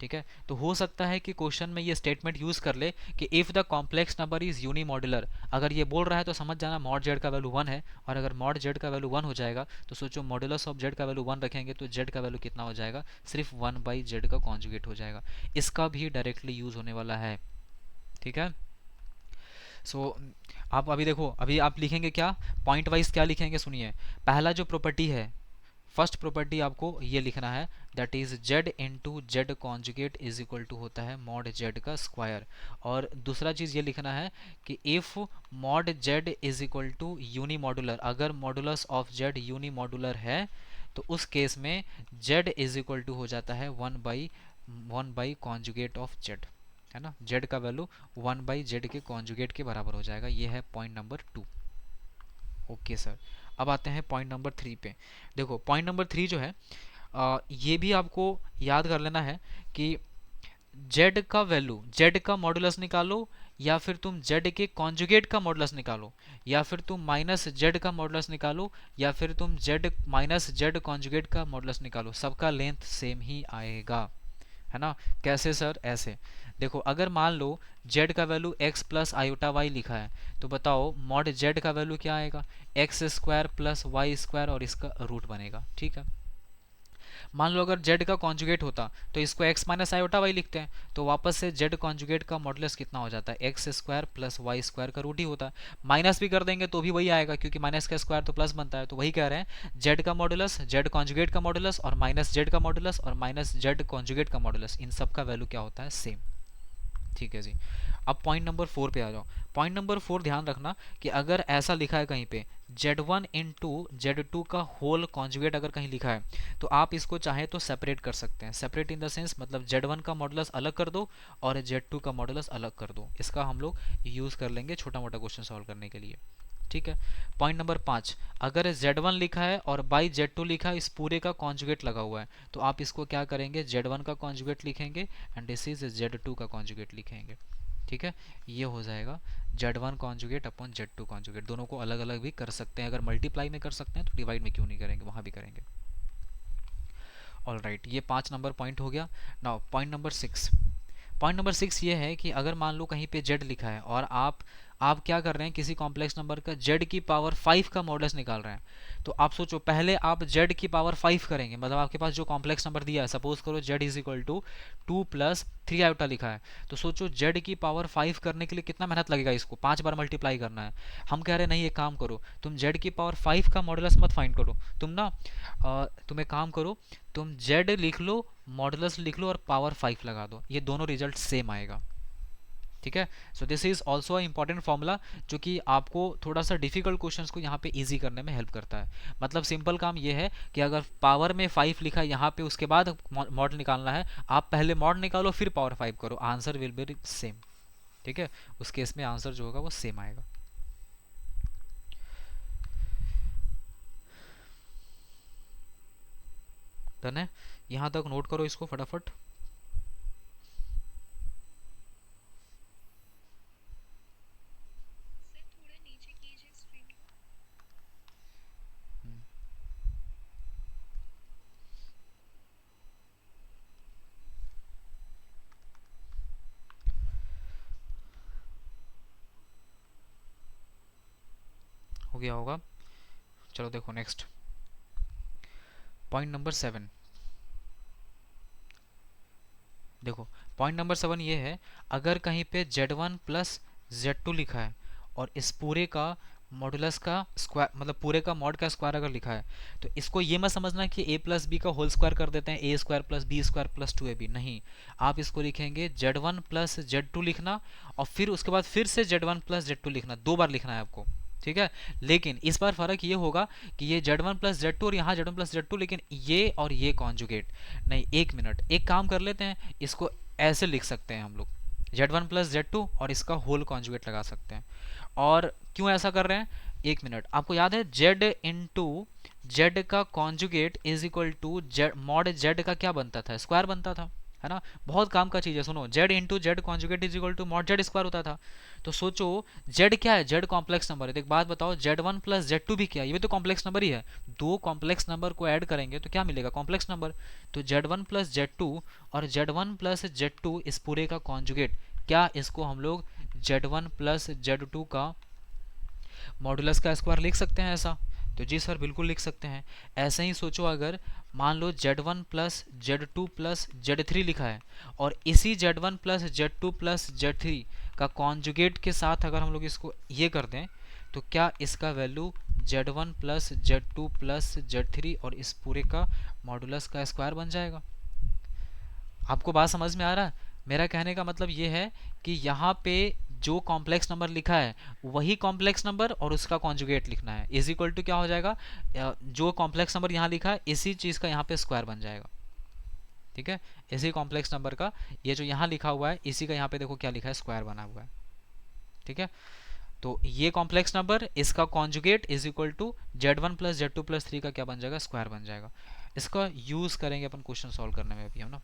ठीक है, तो हो सकता है कि क्वेश्चन में ये स्टेटमेंट यूज कर ले कि if the complex number is unimodular, अगर ये बोल रहा है तो समझ जाना मॉड z का वैल्यू 1 है, और अगर मॉड z का वैल्यू 1 हो जाएगा तो सोचो मॉडुलस ऑफ z का वैल्यू 1 रखेंगे तो z का वैल्यू कितना हो जाएगा, सिर्फ 1 बाई z का कॉन्जुगेट हो जाएगा। इसका भी डायरेक्टली यूज होने वाला है। ठीक है, सो आप अभी देखो, अभी आप लिखेंगे क्या, पॉइंट वाइज क्या लिखेंगे, सुनिए। पहला जो प्रॉपर्टी है, फर्स्ट प्रॉपर्टी आपको ये लिखना है, that is z into z conjugate is equal to होता है मॉड z का स्क्वायर। और दूसरा चीज़ ये लिखना है कि if mod z is equal to unimodular, अगर मॉडुलस ऑफ z यूनिमॉडुलर है तो उस केस में z इज इक्वल टू हो जाता है 1 बाई कॉन्जुगेट ऑफ z, है ना, z का वैल्यू 1 बाई जेड के कॉन्जुगेट के बराबर हो जाएगा। ये है पॉइंट नंबर 2। ओके सर, अब आते हैं पॉइंट नंबर 3 पे। देखो पॉइंट नंबर 3 जो है, ये भी आपको याद कर लेना है कि z का वैल्यू, z का मॉडुलस निकालो, या फिर तुम z के कॉन्जुगेट का मॉडुलस निकालो, या फिर तुम माइनस z का मॉडुलस निकालो, या फिर तुम z माइनस z कॉन्जुगेट का मॉडुलस निकालो, सबका लेंथ सेम ही आएगा, है ना। कैसे सर, ऐसे देखो, अगर मान लो z का value x plus iota y लिखा है, तो बताओ मॉड z का वैल्यू क्या आएगा, x square plus y square और इसका रूट बनेगा। ठीक है, मान लो अगर z का कॉन्जुगेट होता तो इसको x माइनस आयोटा वाई लिखते हैं, तो वापस से z कॉन्जुगेट का मॉडुलस कितना हो जाता है, x square plus y square का रूट ही होता है। माइनस भी कर देंगे तो भी वही आएगा, क्योंकि माइनस का स्क्वायर तो प्लस बनता है। तो वही कह रहे हैं, z का मॉडुलस, z कॉन्जुगेट का मॉडुलस और माइनस z का मॉडुलस और माइनस z कॉन्जुगेट का मॉडुलस, इन सब का वैल्यू क्या होता है, सेम। ठीक है जी। अब पॉइंट नंबर 4 पे आ जाओ। पॉइंट नंबर 4 ध्यान रखना कि अगर ऐसा लिखा है कहीं पे z1 इंटू z2 का होल कॉन्जुगेट अगर कहीं लिखा है, तो आप इसको चाहे तो सेपरेट कर सकते हैं। सेपरेट इन द सेंस मतलब z1 का मॉडुलस अलग कर दो और z2 का मॉडुलस अलग कर दो। इसका हम लोग यूज़ कर लेंगे छोटा मोटा क्वेश्चन सॉल्व करने के लिए। ठीक है, पॉइंट नंबर 5, अगर z1 लिखा है और बाई z2 लिखा है, इस पूरे का कॉन्जुगेट लगा हुआ है, तो आप इसको क्या करेंगे, z1 का कॉन्जुगेट लिखेंगे एंड दिस इज z2 का कॉन्जुगेट लिखेंगे। ठीक है, ये हो जाएगा z1 conjugate upon z2 conjugate. दोनों को अलग अलग भी कर सकते हैं, अगर मल्टीप्लाई में कर सकते हैं तो डिवाइड में क्यों नहीं करेंगे, वहाँ भी करेंगे। ऑल राइट, ये 5 नंबर पॉइंट हो गया। Now point number 6। Point number 6 ये है कि अगर मान लो कहीं पे z लिखा है और आप क्या कर रहे हैं, किसी कॉम्प्लेक्स नंबर का z की पावर 5 का मॉडुलस निकाल रहे हैं, तो आप सोचो पहले आप z की पावर 5 करेंगे, मतलब आपके पास जो कॉम्प्लेक्स नंबर दिया है, सपोज करो z is equal to 2 plus 3 iota लिखा है, तो सोचो z की पावर 5 करने के लिए कितना मेहनत लगेगा, इसको 5 बार मल्टीप्लाई करना है। हम कह रहे हैं नहीं, एक काम करो, तुम z की पावर 5 का मॉडुलस मत फाइंड करो, तुम एक काम करो, तुम z लिख लो, मॉडुलस लिख लो और पावर 5 लगा दो, ये दोनों रिजल्ट सेम आएगा। ठीक है, so this is also important formula जो कि आपको थोड़ा सा डिफिकल्ट क्वेश्चंस को यहाँ पे इजी करने में हेल्प करता है। मतलब सिंपल काम ये है कि अगर पावर में 5 लिखा है यहाँ पे, उसके बाद मॉड निकालना है, आप पहले मॉड निकालो फिर पावर 5 करो, आंसर विल बी सेम। ठीक है, उस केस में आंसर जो होगा वो सेम आएगा। डन है, यहाँ तक नोट करो इसको फटाफट। सर थोड़ा नीचे कीजिए स्क्रीन को। हो गया होगा, चलो देखो नेक्स्ट पॉइंट नंबर 7। देखो पॉइंट नंबर 7 ये है, अगर कहीं पे z1 प्लस z2 लिखा है और इस पूरे का मॉडुलस का स्क्वायर मतलब पूरे का मॉड का स्क्वायर अगर लिखा है तो इसको ये मत समझना कि a प्लस बी का होल स्क्वायर कर देते हैं, a square plus b square plus 2ab, नहीं, आप इसको लिखेंगे z1 प्लस z2 लिखना और फिर उसके बाद फिर से z1 प्लस z2 लिखना, 2 बार लिखना है आपको, ठीक है। लेकिन इस बार फर्क ये होगा कि ये z1 प्लस z2 और यहाँ z1 प्लस z2, लेकिन ये और ये कॉन्जुगेट नहीं। एक मिनट, एक काम कर लेते हैं, इसको ऐसे लिख सकते हैं हम लोग, z1 प्लस z2 और इसका होल कॉन्जुगेट लगा सकते हैं। और क्यों ऐसा कर रहे हैं, एक मिनट, आपको याद है z इंटू जेड का conjugate is equal to z mod z का क्या बनता था, स्क्वायर बनता था, है ना। बहुत काम का चीज़ है, सुनो, z into z conjugate is equal to mod z square होता था। तो सोचो z क्या है, z कॉम्प्लेक्स नंबर है, तो एक बात बताओ, z1 प्लस z2 भी क्या है, ये भी तो कॉम्प्लेक्स नंबर ही है। दो कॉम्प्लेक्स नंबर को ऐड करेंगे तो क्या मिलेगा, कॉम्प्लेक्स नंबर। तो z1 प्लस z2 और z1 प्लस z2 इस पूरे का कॉन्जुगेट, क्या इसको हम लोग z1 प्लस z2 का मॉडुलस का स्क्वायर लिख सकते हैं ऐसा, तो जी सर बिल्कुल लिख सकते हैं। ऐसे ही सोचो, अगर मान लो z1 plus z2 plus z3 लिखा है और इसी z1 plus z2 plus z3 का कॉन्जुगेट के साथ अगर हम लोग इसको ये कर दें तो क्या इसका value z1 plus z2 plus z3 और इस पूरे का मॉडुलस का स्क्वायर बन जाएगा। आपको बात समझ में आ रहा है, मेरा कहने का मतलब ये है कि यहाँ पे जो कॉम्प्लेक्स नंबर लिखा है वही कॉम्प्लेक्स नंबर और उसका कॉन्जुगेट लिखना है, इज इक्वल टू क्या हो जाएगा, जो कॉम्प्लेक्स नंबर यहाँ लिखा है इसी चीज़ का यहाँ पे स्क्वायर बन जाएगा, ठीक है। इसी कॉम्प्लेक्स नंबर का ये जो यहाँ लिखा हुआ है इसी का यहाँ पे देखो क्या लिखा है, स्क्वायर बना हुआ है, ठीक है। तो ये कॉम्प्लेक्स नंबर इसका conjugate is equal to z1 plus z2 plus 3 का क्या बन जाएगा, स्क्वायर बन जाएगा। इसका यूज़ करेंगे अपन क्वेश्चन सॉल्व करने में भी, हम ना।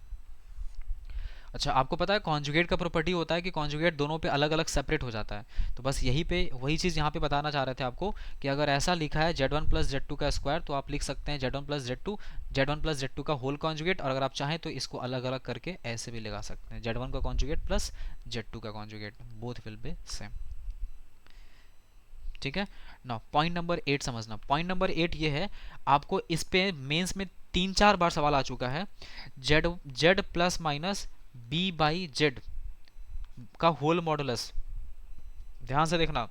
अच्छा, आपको पता है कॉन्जुगेट का प्रॉपर्टी होता है कि कॉन्जुगेट दोनों पे अलग अलग सेपरेट हो जाता है। तो बस यही पे वही चीज़ यहाँ पे बताना चाह रहे थे आपको कि अगर ऐसा लिखा है z1 प्लस z2 का स्क्वायर तो आप लिख सकते हैं z1 प्लस z2 का होल कॉन्जुगेट, और अगर आप चाहें तो इसको अलग अलग करके ऐसे भी लगा सकते हैं, z1 का कॉन्जुगेट प्लस z2 का conjugate, both will be same, ठीक है ना। पॉइंट नंबर 8 समझना, पॉइंट नंबर 8 ये है, आपको इस पे मेंस में 3-4 बार सवाल आ चुका है, z plus minus b by z का होल मॉडुलस, ध्यान से देखना,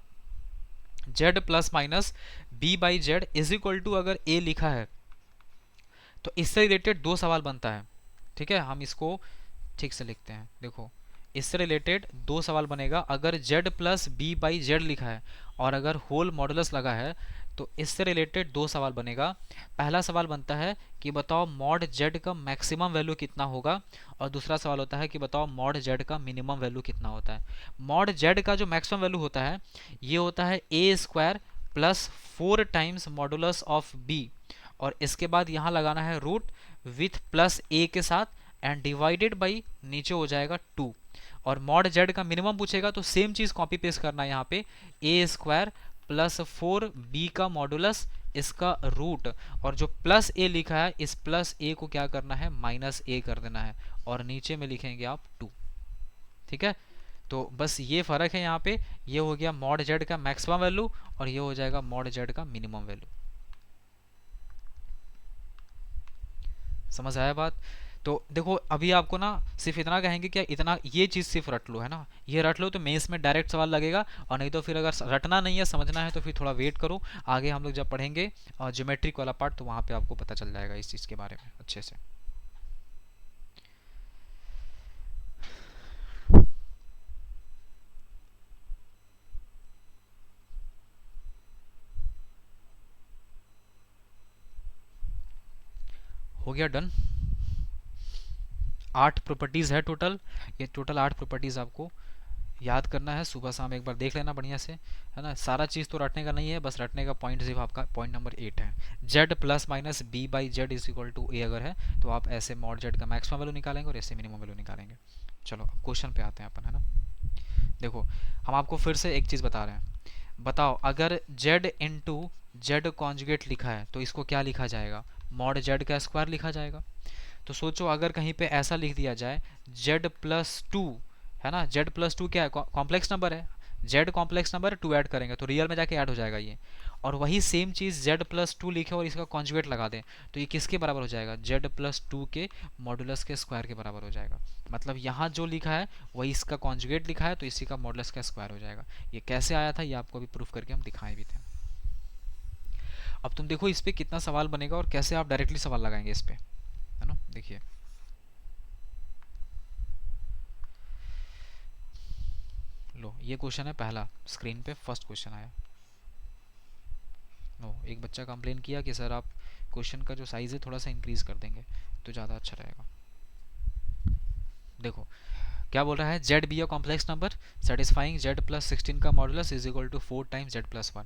z plus minus b by z is equal to अगर a लिखा है तो इससे रिलेटेड दो सवाल बनता है, ठीक है। हम इसको ठीक से लिखते हैं, देखो इससे रिलेटेड दो सवाल बनेगा, अगर z plus b by z लिखा है और अगर होल मॉडुलस लगा है तो इससे रिलेटेड दो सवाल बनेगा। पहला सवाल बनता है कि बताओ मॉड z का मैक्सिमम वैल्यू कितना होगा, और दूसरा सवाल होता है कि बताओ मॉड z का मिनिमम वैल्यू कितना होता है। मॉड z का जो मैक्सिमम वैल्यू होता है ये होता है a square plus 4 times modulus of b, और इसके बाद यहाँ लगाना है रूट विथ प्लस a के साथ एंड डिवाइडेड बाई नीचे हो जाएगा 2। और मॉड z का मिनिमम पूछेगा तो सेम चीज़ कॉपी पेस्ट करना है, यहाँ पे a स्क्वायर प्लस 4b का मॉडुलस इसका रूट, और जो प्लस a लिखा है इस प्लस a को क्या करना है, माइनस a कर देना है, और नीचे में लिखेंगे आप 2, ठीक है। तो बस ये फ़र्क है यहाँ पे, ये हो गया मॉड z का मैक्सिमम वैल्यू और ये हो जाएगा मॉड z का मिनिमम वैल्यू। समझ आया बात। तो देखो अभी आपको ना सिर्फ इतना कहेंगे क्या, इतना ये चीज़ सिर्फ रट लो, है ना, ये रट लो तो मेंस में डायरेक्ट सवाल लगेगा, और नहीं तो फिर अगर रटना नहीं है समझना है तो फिर थोड़ा वेट करो, आगे हम लोग जब पढ़ेंगे ज्योमेट्रिक वाला पार्ट तो वहाँ पे आपको पता चल जाएगा इस चीज़ के बारे में अच्छे से। हो गया डन। 8 प्रॉपर्टीज़ है टोटल, ये टोटल 8 प्रॉपर्टीज़ आपको याद करना है, सुबह शाम एक बार देख लेना बढ़िया से, है ना। सारा चीज़ तो रटने का नहीं है, बस रटने का पॉइंट सिर्फ आपका पॉइंट नंबर 8 है। z plus minus b by z is equal to a अगर है तो आप ऐसे मॉड z का मैक्सिमम वैल्यू निकालेंगे और ऐसे मिनिमम वैल्यू निकालेंगे। चलो अब क्वेश्चन पे आते हैं अपन, है ना। देखो हम आपको फिर से एक चीज़ बता रहे हैं, बताओ अगर z इंटू जेड कॉन्जुगेट लिखा है तो इसको क्या लिखा जाएगा, मॉड z का स्क्वायर लिखा जाएगा। तो सोचो अगर कहीं पे ऐसा लिख दिया जाए z प्लस 2, है ना, z प्लस 2 क्या है, कॉम्प्लेक्स नंबर है, z कॉम्प्लेक्स नंबर है, 2 ऐड करेंगे तो रियल में जाके ऐड हो जाएगा ये, और वही सेम चीज़ z प्लस 2 लिखे और इसका कॉन्जुगेट लगा दें तो ये किसके बराबर हो जाएगा, z प्लस 2 के मॉडुलस के स्क्वायर के बराबर हो जाएगा। मतलब यहाँ जो लिखा है वही इसका कॉन्जुगेट लिखा है तो इसी का मॉडुलस का स्क्वायर हो जाएगा। ये कैसे आया था ये आपको अभी प्रूफ करके हम दिखाए भी थे। अब तुम देखो इस पे कितना सवाल बनेगा और कैसे आप डायरेक्टली सवाल लगाएंगे इस पे, है ना। देखिए लो, ये क्वेश्चन है पहला, स्क्रीन पे फर्स्ट क्वेश्चन आया। लो, एक बच्चा कंप्लेन किया कि सर आप क्वेश्चन का जो साइज़ है थोड़ा सा इंक्रीज कर देंगे तो ज़्यादा अच्छा रहेगा। देखो क्या बोल रहा है, z be a complex number satisfying z plus 16 का modulus is equal to 4 times z plus 1।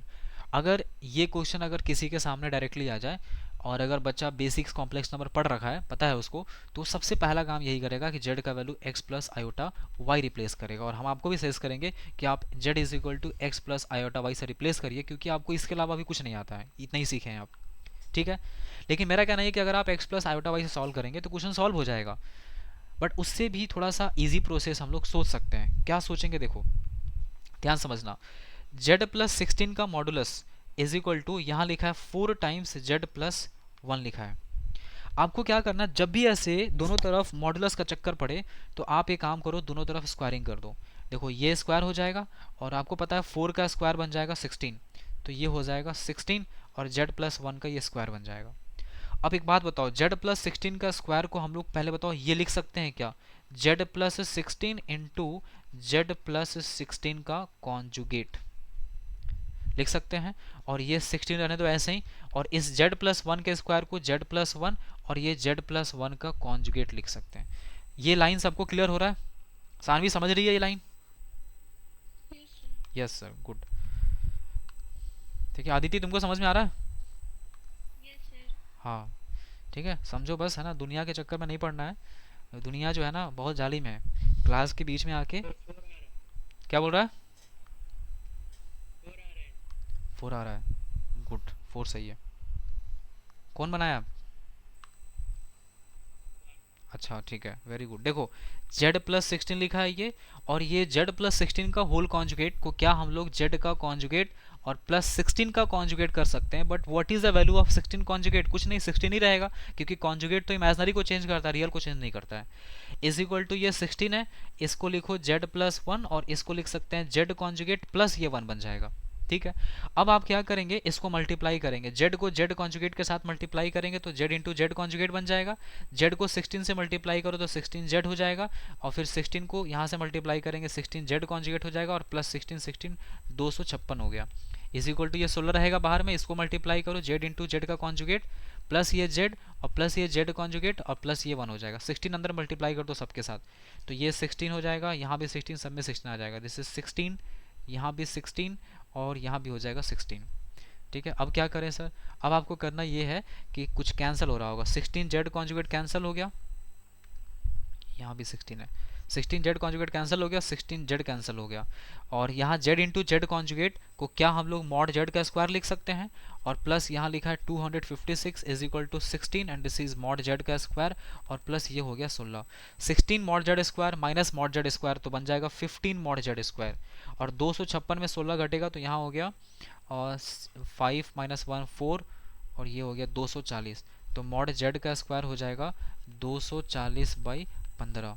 अगर ये क्वेश्चन अगर किसी के सामने डायरेक्टली आ जाए और अगर बच्चा बेसिक्स कॉम्प्लेक्स नंबर पढ़ रखा है, पता है उसको, तो सबसे पहला काम यही करेगा कि जेड का value x plus iota y replace करेगा। और हम आपको भी सजेस्ट करेंगे कि आप z is equal to x plus iota y से रिप्लेस करिए, क्योंकि आपको इसके अलावा भी कुछ नहीं आता है, इतना ही सीखे हैं आप, ठीक है। लेकिन मेरा कहना है कि अगर आप एक्स प्लस आयोटा वाई से सॉल्व करेंगे तो क्वेश्चन सॉल्व हो जाएगा, बट उससे भी थोड़ा सा इजी प्रोसेस हम लोग सोच सकते हैं। क्या सोचेंगे, देखो ध्यान समझना। जेड प्लस 16 का मॉडुलस इज इक्वल टू, यहाँ लिखा है 4 टाइम्स जेड प्लस 1 लिखा है। आपको क्या करना, जब भी ऐसे दोनों तरफ मॉडुलस का चक्कर पड़े तो आप एक काम करो, दोनों तरफ स्क्वायरिंग कर दो। देखो ये स्क्वायर हो जाएगा और आपको पता है 4 का स्क्वायर बन जाएगा 16, तो ये हो जाएगा 16 और जेड प्लस 1 का ये स्क्वायर बन जाएगा। अब एक बात बताओ, जेड प्लस 16 का स्क्वायर को हम लोग पहले बताओ ये लिख सकते हैं क्या, Z plus 16 into Z plus 16 का कॉन्जुगेट लिख सकते हैं। और ये 16 रहने दो ऐसे ही, और इस जेड प्लस 1 के स्क्वायर को जेड प्लस 1 और ये जेड प्लस 1 का कॉन्जुगेट लिख सकते हैं। ये लाइन सबको क्लियर हो रहा है, सानवी समझ रही है ये लाइन? Yes sir, good. ठीक है आदित्य, तुमको समझ में आ रहा है? Yes sir. हाँ ठीक है, समझो बस, है ना, दुनिया के चक्कर में नहीं पड़ना है। दुनिया जो है ना बहुत जालिम है, क्लास के बीच में आके क्या बोल रहा है, 4 आ रहा है, गुड, 4 सही है। कौन बनाया? अच्छा ठीक है, वेरी गुड। देखो z प्लस 16 लिखा है ये, और ये z प्लस 16 का होल कॉन्जुगेट को क्या हम लोग z का कॉन्जुगेट और प्लस 16 का कॉन्जुगेट कर सकते हैं। But what is the value of 16 conjugate, कुछ नहीं, 16 ही रहेगा, क्योंकि कॉन्जुगेट तो इमेजनरी को चेंज करता है, रियल को चेंज नहीं करता है। इज इक्वल टू ये 16 है, इसको लिखो z प्लस 1 और इसको लिख सकते हैं z कॉन्जुगेट प्लस ये 1 बन जाएगा, ठीक है। अब आप क्या करेंगे, इसको मल्टीप्लाई करेंगे, z को z कॉन्जुगेट के साथ मल्टीप्लाई करेंगे तो z इंटू जेड कॉन्जुगेट बन जाएगा। z को 16 से मल्टीप्लाई करो तो 16z हो जाएगा, और फिर 16 को यहाँ से मल्टीप्लाई करेंगे 16z कॉन्जुगेट हो जाएगा, और प्लस 16 256 हो गया। इज इक्वल टू ये 16 रहेगा बाहर में, इसको मल्टीप्लाई करो z इंटू जेड का कॉन्जुगेट प्लस ये z और प्लस ये z कॉन्जुगेट और प्लस ये 1 हो जाएगा। 16 अंदर मल्टीप्लाई कर दो सबके साथ, तो ये 16 हो जाएगा, यहाँ भी 16, सब में 16 आ जाएगा। दिस इज 16, यहाँ भी 16 और यहाँ भी हो जाएगा 16, ठीक है। अब क्या करें सर, अब आपको करना ये है कि कुछ कैंसिल हो रहा होगा, 16 जेड कॉन्जुगेट कैंसिल हो गया, यहाँ भी 16 है, 16 जेड कॉन्जुगेट कैंसिल हो गया, 16 जेड कैंसिल हो गया, और यहाँ जेड इंटू जेड कॉन्जुगेट को क्या हम लोग मॉड जेड का स्क्वायर लिख सकते हैं, और प्लस यहाँ लिखा है 256 is equal to 16 and this is mod z का स्क्वायर, और प्लस ये हो गया 16। 16 mod z square minus mod z square तो बन जाएगा 15 मॉड जेड स्क्वायर, और 256 में 16 घटेगा तो यहाँ हो गया और 5 माइनस 1 4, और ये हो गया 240, तो मॉड जेड का स्क्वायर हो जाएगा 240 बाई 15।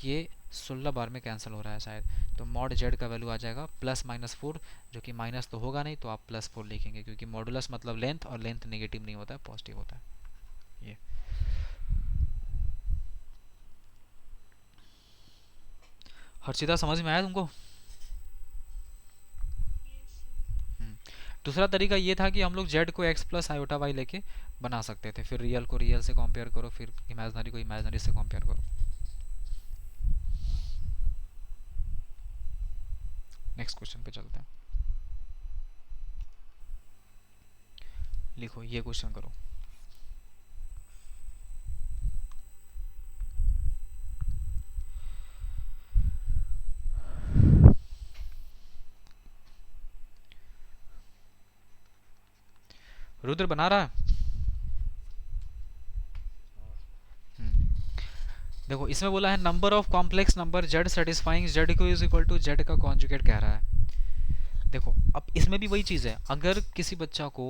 ये 16 बार में कैंसिल हो रहा है शायद, तो मॉड जेड का वैल्यू आ जाएगा प्लस माइनस 4, जो कि माइनस तो होगा नहीं तो आप प्लस 4 लिखेंगे, क्योंकि मॉडुलस मतलब लेंथ, और लेंथ नेगेटिव नहीं होता है, पॉजिटिव होता है। ये हर्षिता समझ में आया तुमको? दूसरा तरीका ये था कि हम लोग z को x प्लस आयोटा वाई लेके बना सकते थे, फिर रियल को रियल से कंपेयर करो, फिर इमेजनरी को इमेजनरी से कंपेयर करो। नेक्स्ट क्वेश्चन पे चलते हैं, लिखो ये क्वेश्चन करो। रुद्र बना रहा है? देखो इसमें बोला है number of complex number z satisfying z को इज इक्वल टू z का कॉन्जुगेट कह रहा है। देखो अब इसमें भी वही चीज़ है, अगर किसी बच्चा को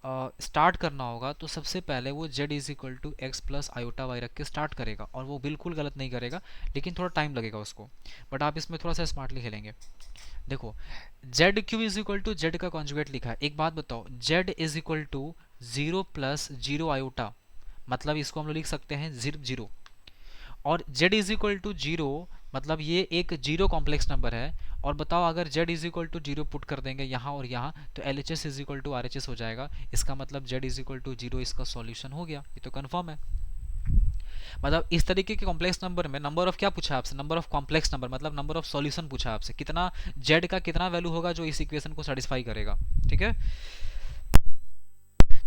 स्टार्ट करना होगा तो सबसे पहले वो z is equal to x plus iota y रख के स्टार्ट करेगा, और वो बिल्कुल गलत नहीं करेगा, लेकिन थोड़ा टाइम लगेगा उसको, बट आप इसमें थोड़ा सा स्मार्टली खेलेंगे। देखो z cube is equal to z का कॉन्जुगेट लिखा है, एक बात बताओ, z is equal to zero plus zero iota, मतलब इसको हम लोग लिख सकते हैं जीरो, और z is equal to zero, मतलब ये एक जीरो कॉम्प्लेक्स नंबर है। और बताओ अगर z is equal to zero put कर देंगे यहाँ और यहाँ, तो L H S is equal to R H S हो जाएगा। इसका मतलब z is equal to zero इसका सॉल्यूशन हो गया, ये तो कंफर्म है। मतलब इस तरीके के कॉम्प्लेक्स नंबर में नंबर ऑफ क्या पूछा आपसे, नंबर ऑफ कॉम्प्लेक्स नंबर, मतलब नंबर ऑफ सॉल्यूशन पूछा आपसे, कितना z का कितना वैल्यू होगा जो इस इक्वेशन को सेटिस्फाई करेगा। ठीक है,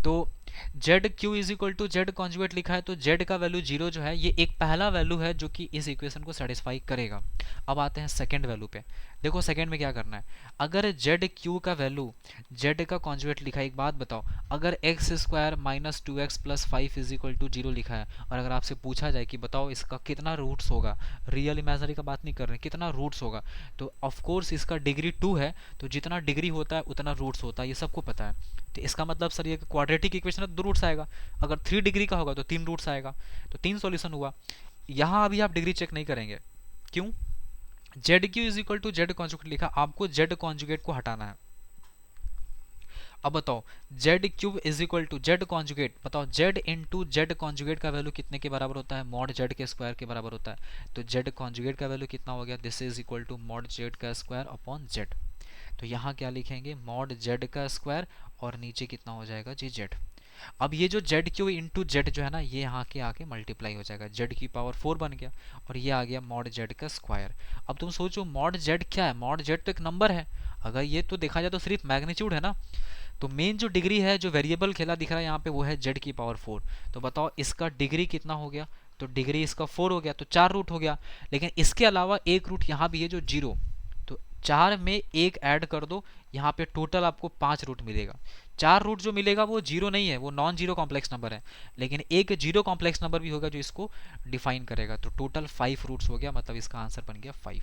तो z cube is equal to z conjugate लिखा है, तो जेड का वैल्यू जीरो जो है ये एक पहला वैल्यू है जो कि इस इक्वेशन को सेटिस्फाई करेगा। अब आते हैं सेकंड वैल्यू पे। देखो सेकंड में क्या करना है, अगर जेड क्यू का वैल्यू जेड का कॉन्जुगेट लिखा है, एक बात बताओ, अगर x square minus two x plus five is equal to zero लिखा है, और अगर आपसे पूछा जाए कि बताओ इसका कितना रूट्स होगा, रियल इमेजिनरी का बात नहीं कर रहे, कितना रूट्स होगा, तो ऑफकोर्स इसका डिग्री टू है, तो जितना डिग्री होता है उतना रूट्स होता है, ये सबको पता है। तो इसका मतलब सर ये क्वाड्रेटिक इक्वेशन है, दो रूट्स आएगा, अगर थ्री डिग्री का होगा तो तीन रूट्स आएगा, तो तीन सॉल्यूशन हुआ। यहाँ अभी आप डिग्री चेक नहीं करेंगे, क्यों, z cube is equal to z conjugate लिखा, आपको जेड कॉन्जुगेट को हटाना है। अब बताओ z cube is equal to z conjugate, बताओ जेड इंटू जेड कॉन्जुगेट का वैल्यू कितने के बराबर होता है, मॉड जेड के स्क्वायर के बराबर होता है। तो जेड कॉन्जुगेट का वैल्यू कितना हो गया, this is equal to mod z का स्क्वायर अपॉन जेड। तो यहाँ क्या लिखेंगे, मॉड जेड का स्क्वायर, और नीचे कितना हो जाएगा जी जेड। अब ये जो जेड क्यू इंटू जेड जो है ना, ये यहाँ के आके मल्टीप्लाई हो जाएगा, जेड की पावर 4 बन गया, और ये आ गया मॉड जेड का स्क्वायर। अब तुम सोचो मॉड जेड क्या है, मॉड जेड तो एक नंबर है, अगर ये तो देखा जाए तो सिर्फ मैग्नीट्यूड है ना, तो मेन जो डिग्री है, जो वेरिएबल खेला दिख रहा है यहाँ पे, वो है जेड की पावर 4। तो बताओ इसका डिग्री कितना हो गया, तो डिग्री इसका 4 हो गया, तो 4 रूट हो गया, लेकिन इसके अलावा एक रूट यहाँ भी है जो जीरो, तो 4 में एक ऐड कर दो, यहाँ पे टोटल आपको 5 रूट मिलेगा। 4 रूट जो मिलेगा वो जीरो नहीं है, वो नॉन जीरो कॉम्प्लेक्स नंबर है, लेकिन एक जीरो कॉम्प्लेक्स नंबर भी होगा जो इसको डिफाइन करेगा, तो टोटल 5 रूट्स हो गया, मतलब इसका आंसर बन गया 5।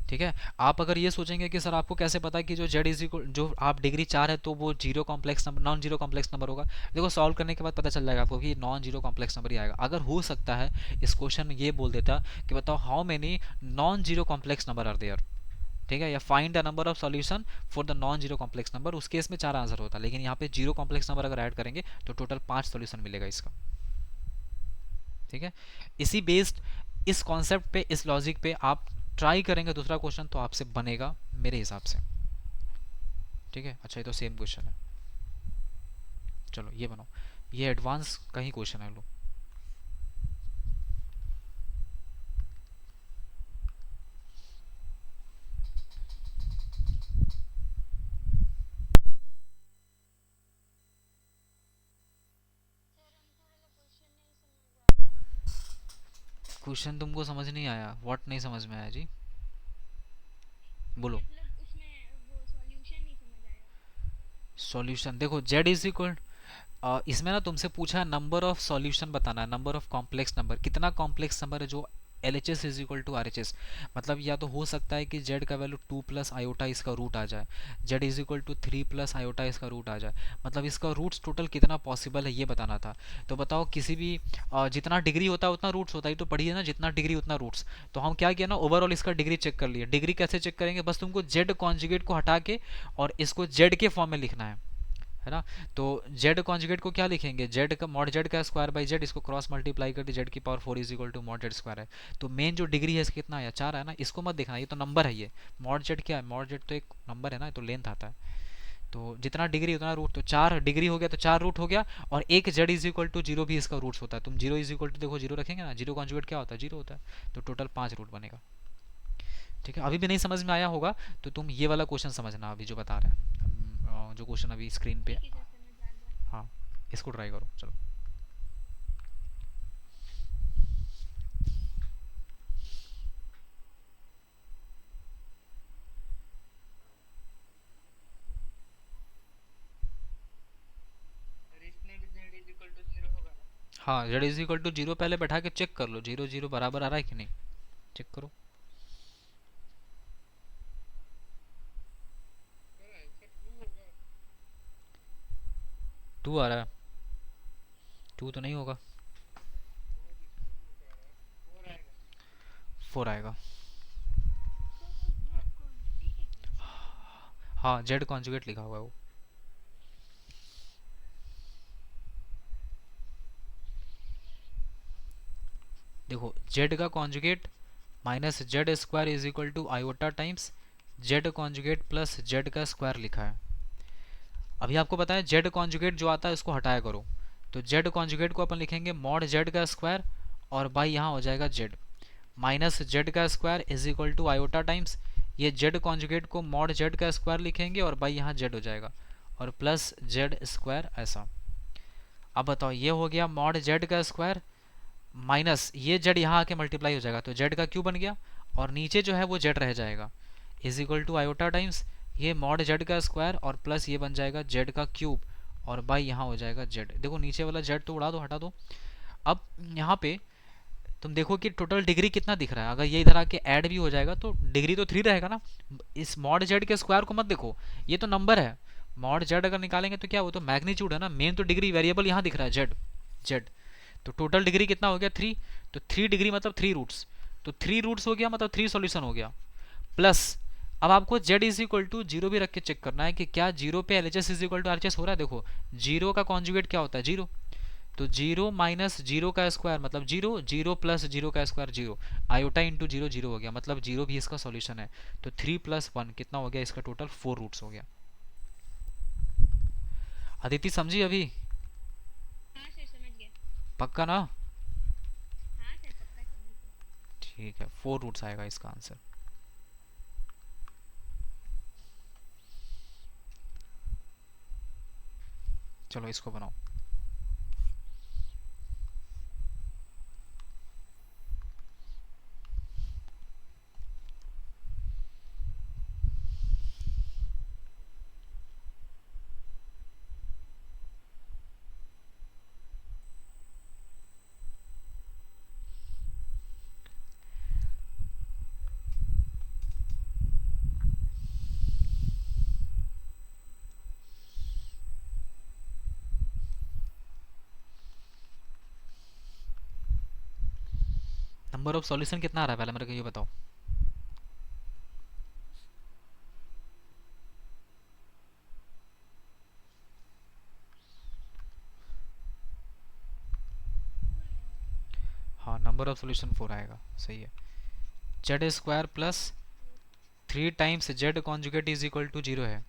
ठीक है, आप अगर ये सोचेंगे कि सर आपको कैसे पता कि जो जेड इज इक्वल, जो आप डिग्री 4 है तो वो zero complex number, non zero complex number होगा, देखो सॉल्व करने के बाद पता चल जाएगा आपको कि नॉन जीरो कॉम्प्लेक्स नंबर ही आएगा। अगर हो सकता है इस क्वेश्चन ये बोल देता कि बताओ how many non zero complex number are there, ठीक है, या find the number of solution for the non zero complex number, उस केस में 4 आंसर होता, लेकिन यहाँ पे जीरो कॉम्प्लेक्स नंबर अगर ऐड करेंगे तो टोटल 5 सॉल्यूशन मिलेगा इसका। ठीक है, इसी बेस्ड, इस कॉन्सेप्ट पे, इस लॉजिक पे आप ट्राई करेंगे दूसरा क्वेश्चन तो आपसे बनेगा मेरे हिसाब से। ठीक है, अच्छा ये तो सेम क्वेश्चन है, चलो ये बनाओ, ये एडवांस का ही क्वेश्चन है लो। क्वेश्चन तुमको समझ नहीं आया, व्हाट नहीं समझ में आया जी, बोलो। मतलब उसमें वो सॉल्यूशन नहीं समझ आया। सॉल्यूशन देखो जेड इज इक्वल, इसमें ना तुमसे पूछा नंबर ऑफ सॉल्यूशन बताना है, नंबर ऑफ कॉम्प्लेक्स नंबर, कितना कॉम्प्लेक्स नंबर है जो L H S is equal to R H S, मतलब या तो हो सकता है कि जेड का वैल्यू 2 प्लस आयोटा इसका रूट आ जाए, z is equal to 3 plus iota इसका रूट आ जाए, मतलब इसका रूट्स टोटल कितना पॉसिबल है ये बताना था। तो बताओ किसी भी जितना डिग्री होता है उतना रूट्स होता है, तो पढ़िए ना, जितना डिग्री उतना रूट्स। तो हम क्या किया ना, ओवरऑल इसका डिग्री चेक कर लिया। डिग्री कैसे चेक करेंगे, बस तुमको जेड कॉन्जुगेट को हटा के और इसको जेड के फॉर्म में लिखना है ना। तो z कॉन्जुगेट को क्या लिखेंगे, z का मॉड z का स्क्वायर बाई z, इसको क्रॉस मल्टीप्लाई कर दी, z की power 4 is equal to mod z square है। तो मेन जो डिग्री है इसका कितना आया, 4 है ना, इसको मत देखना, ये तो नंबर है, ये मॉड z क्या है, मॉड z तो एक नंबर है ना, तो लेंथ आता है, तो जितना डिग्री उतना रूट, तो 4 डिग्री हो गया तो 4 रूट हो गया, और एक z is equal to zero भी इसका रूट्स होता है, तुम जीरो इज इक्वल टू देखो जीरो रखेंगे ना, जीरो कॉन्जुगेट क्या होता है, जीरो होता है, तो टोटल 5 रूट बनेगा। ठीक है, अभी भी नहीं समझ में आया होगा तो तुम ये वाला क्वेश्चन समझना, अभी जो बता रहे हैं, जो क्वेश्चन अभी स्क्रीन पे, ठीक है सर, समझ आ गया। हाँ इसको ट्राई करो चलो। सर इसमें भी z is equal to zero होगा ना? हाँ z is equal to zero पहले बैठा के चेक कर लो, जीरो जीरो बराबर आ रहा है कि नहीं, चेक करो। सर आंसर ट्रू होगा। टू आ रहा है, टू तो नहीं होगा, फोर आएगा। हाँ जेड कॉन्जुगेट लिखा हुआ है वो। देखो जेड का conjugate minus z square is equal to iota times z conjugate plus z का स्क्वायर लिखा है। अभी आपको पता है जेड कॉन्जुगेट जो आता है उसको हटाया करो, तो जेड कॉन्जुगेट को अपन लिखेंगे मॉड जेड का स्क्वायर और बाई यहाँ हो जाएगा जेड, माइनस जेड का square is equal to iota times ये जेड कॉन्जुगेट को मॉड जेड का स्क्वायर लिखेंगे और बाई यहाँ जेड हो जाएगा और प्लस जेड स्क्वायर ऐसा। अब बताओ ये हो गया मॉड जेड का स्क्वायर माइनस ये जेड यहाँ आके मल्टीप्लाई हो जाएगा तो जेड का क्यूब बन गया और नीचे जो है वो जेड रह जाएगा is equal to iota times ये मॉड जेड का स्क्वायर और प्लस ये बन जाएगा जेड का क्यूब और बाई यहाँ हो जाएगा जेड। देखो नीचे वाला जेड तो उड़ा दो, हटा दो। अब यहाँ पे तुम देखो कि टोटल डिग्री कितना दिख रहा है, अगर ये इधर आके ऐड भी हो जाएगा तो डिग्री तो 3 रहेगा ना। इस मॉड जेड के स्क्वायर को मत देखो, ये तो नंबर है, मॉड जेड अगर निकालेंगे तो क्या वो तो मैग्नीट्यूड है ना, मेन तो डिग्री वेरिएबल यहाँ दिख रहा है जेड जेड। तो टोटल डिग्री कितना हो गया 3, तो 3 डिग्री मतलब 3 रूट्स, तो 3 रूट्स हो गया मतलब 3 सॉल्यूशन हो गया। प्लस अब आपको z is equal to zero भी रख के चेक करना है कि क्या जीरो पे LHS is equal to RHS हो रहा है। देखो जीरो का कॉन्जुगेट क्या होता है जीरो, तो जीरो माइनस जीरो का स्क्वायर मतलब जीरो, जीरो प्लस जीरो का square zero, iota into zero zero हो गया मतलब जीरो भी इसका सॉल्यूशन है। तो 3 प्लस 1 कितना हो गया इसका टोटल 4 रूट्स हो गया। अदिति समझी अभी? हाँ सर समझ गया। पक्का ना? हाँ सर पक्का समझ गया। ठीक है 4 रूट्स आएगा इसका आंसर। चलो इसको बनाओ। नंबर ऑफ सॉल्यूशन कितना आ रहा है पहले मेरे को ये बताओ। हाँ नंबर ऑफ सॉल्यूशन 4 आएगा, सही है। Z square plus 3 times z conjugate is equal to zero है,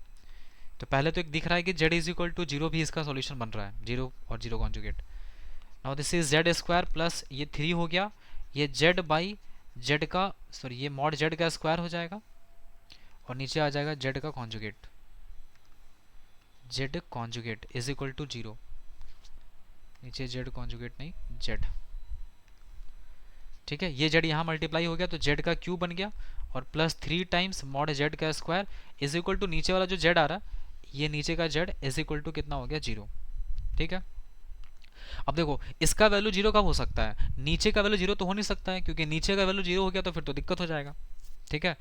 तो पहले तो एक दिख रहा है कि z is equal to zero भी इसका सॉल्यूशन बन रहा है, जीरो और zero conjugate. Now this is z square plus ये 3 हो गया, ये जेड बाई जेड का सॉरी ये मॉड जेड का स्क्वायर हो जाएगा और नीचे आ जाएगा जेड का conjugate, Z conjugate is equal to zero, नीचे जेड कॉन्जुगेट नहीं जेड। ठीक है ये जेड यहाँ मल्टीप्लाई हो गया तो जेड का क्यूब बन गया और प्लस 3 टाइम्स मॉड जेड का स्क्वायर इज इक्वल टू नीचे वाला जो जेड आ रहा है ये नीचे का जेड इज इक्वल टू कितना हो गया जीरो। ठीक है अब देखो इसका वैल्यू जीरो कब हो सकता है, नीचे का वैल्यू जीरो तो हो नहीं सकता है क्योंकि नीचे का वैल्यू जीरो हो गया तो फिर तो दिक्कत हो जाएगा। ठीक है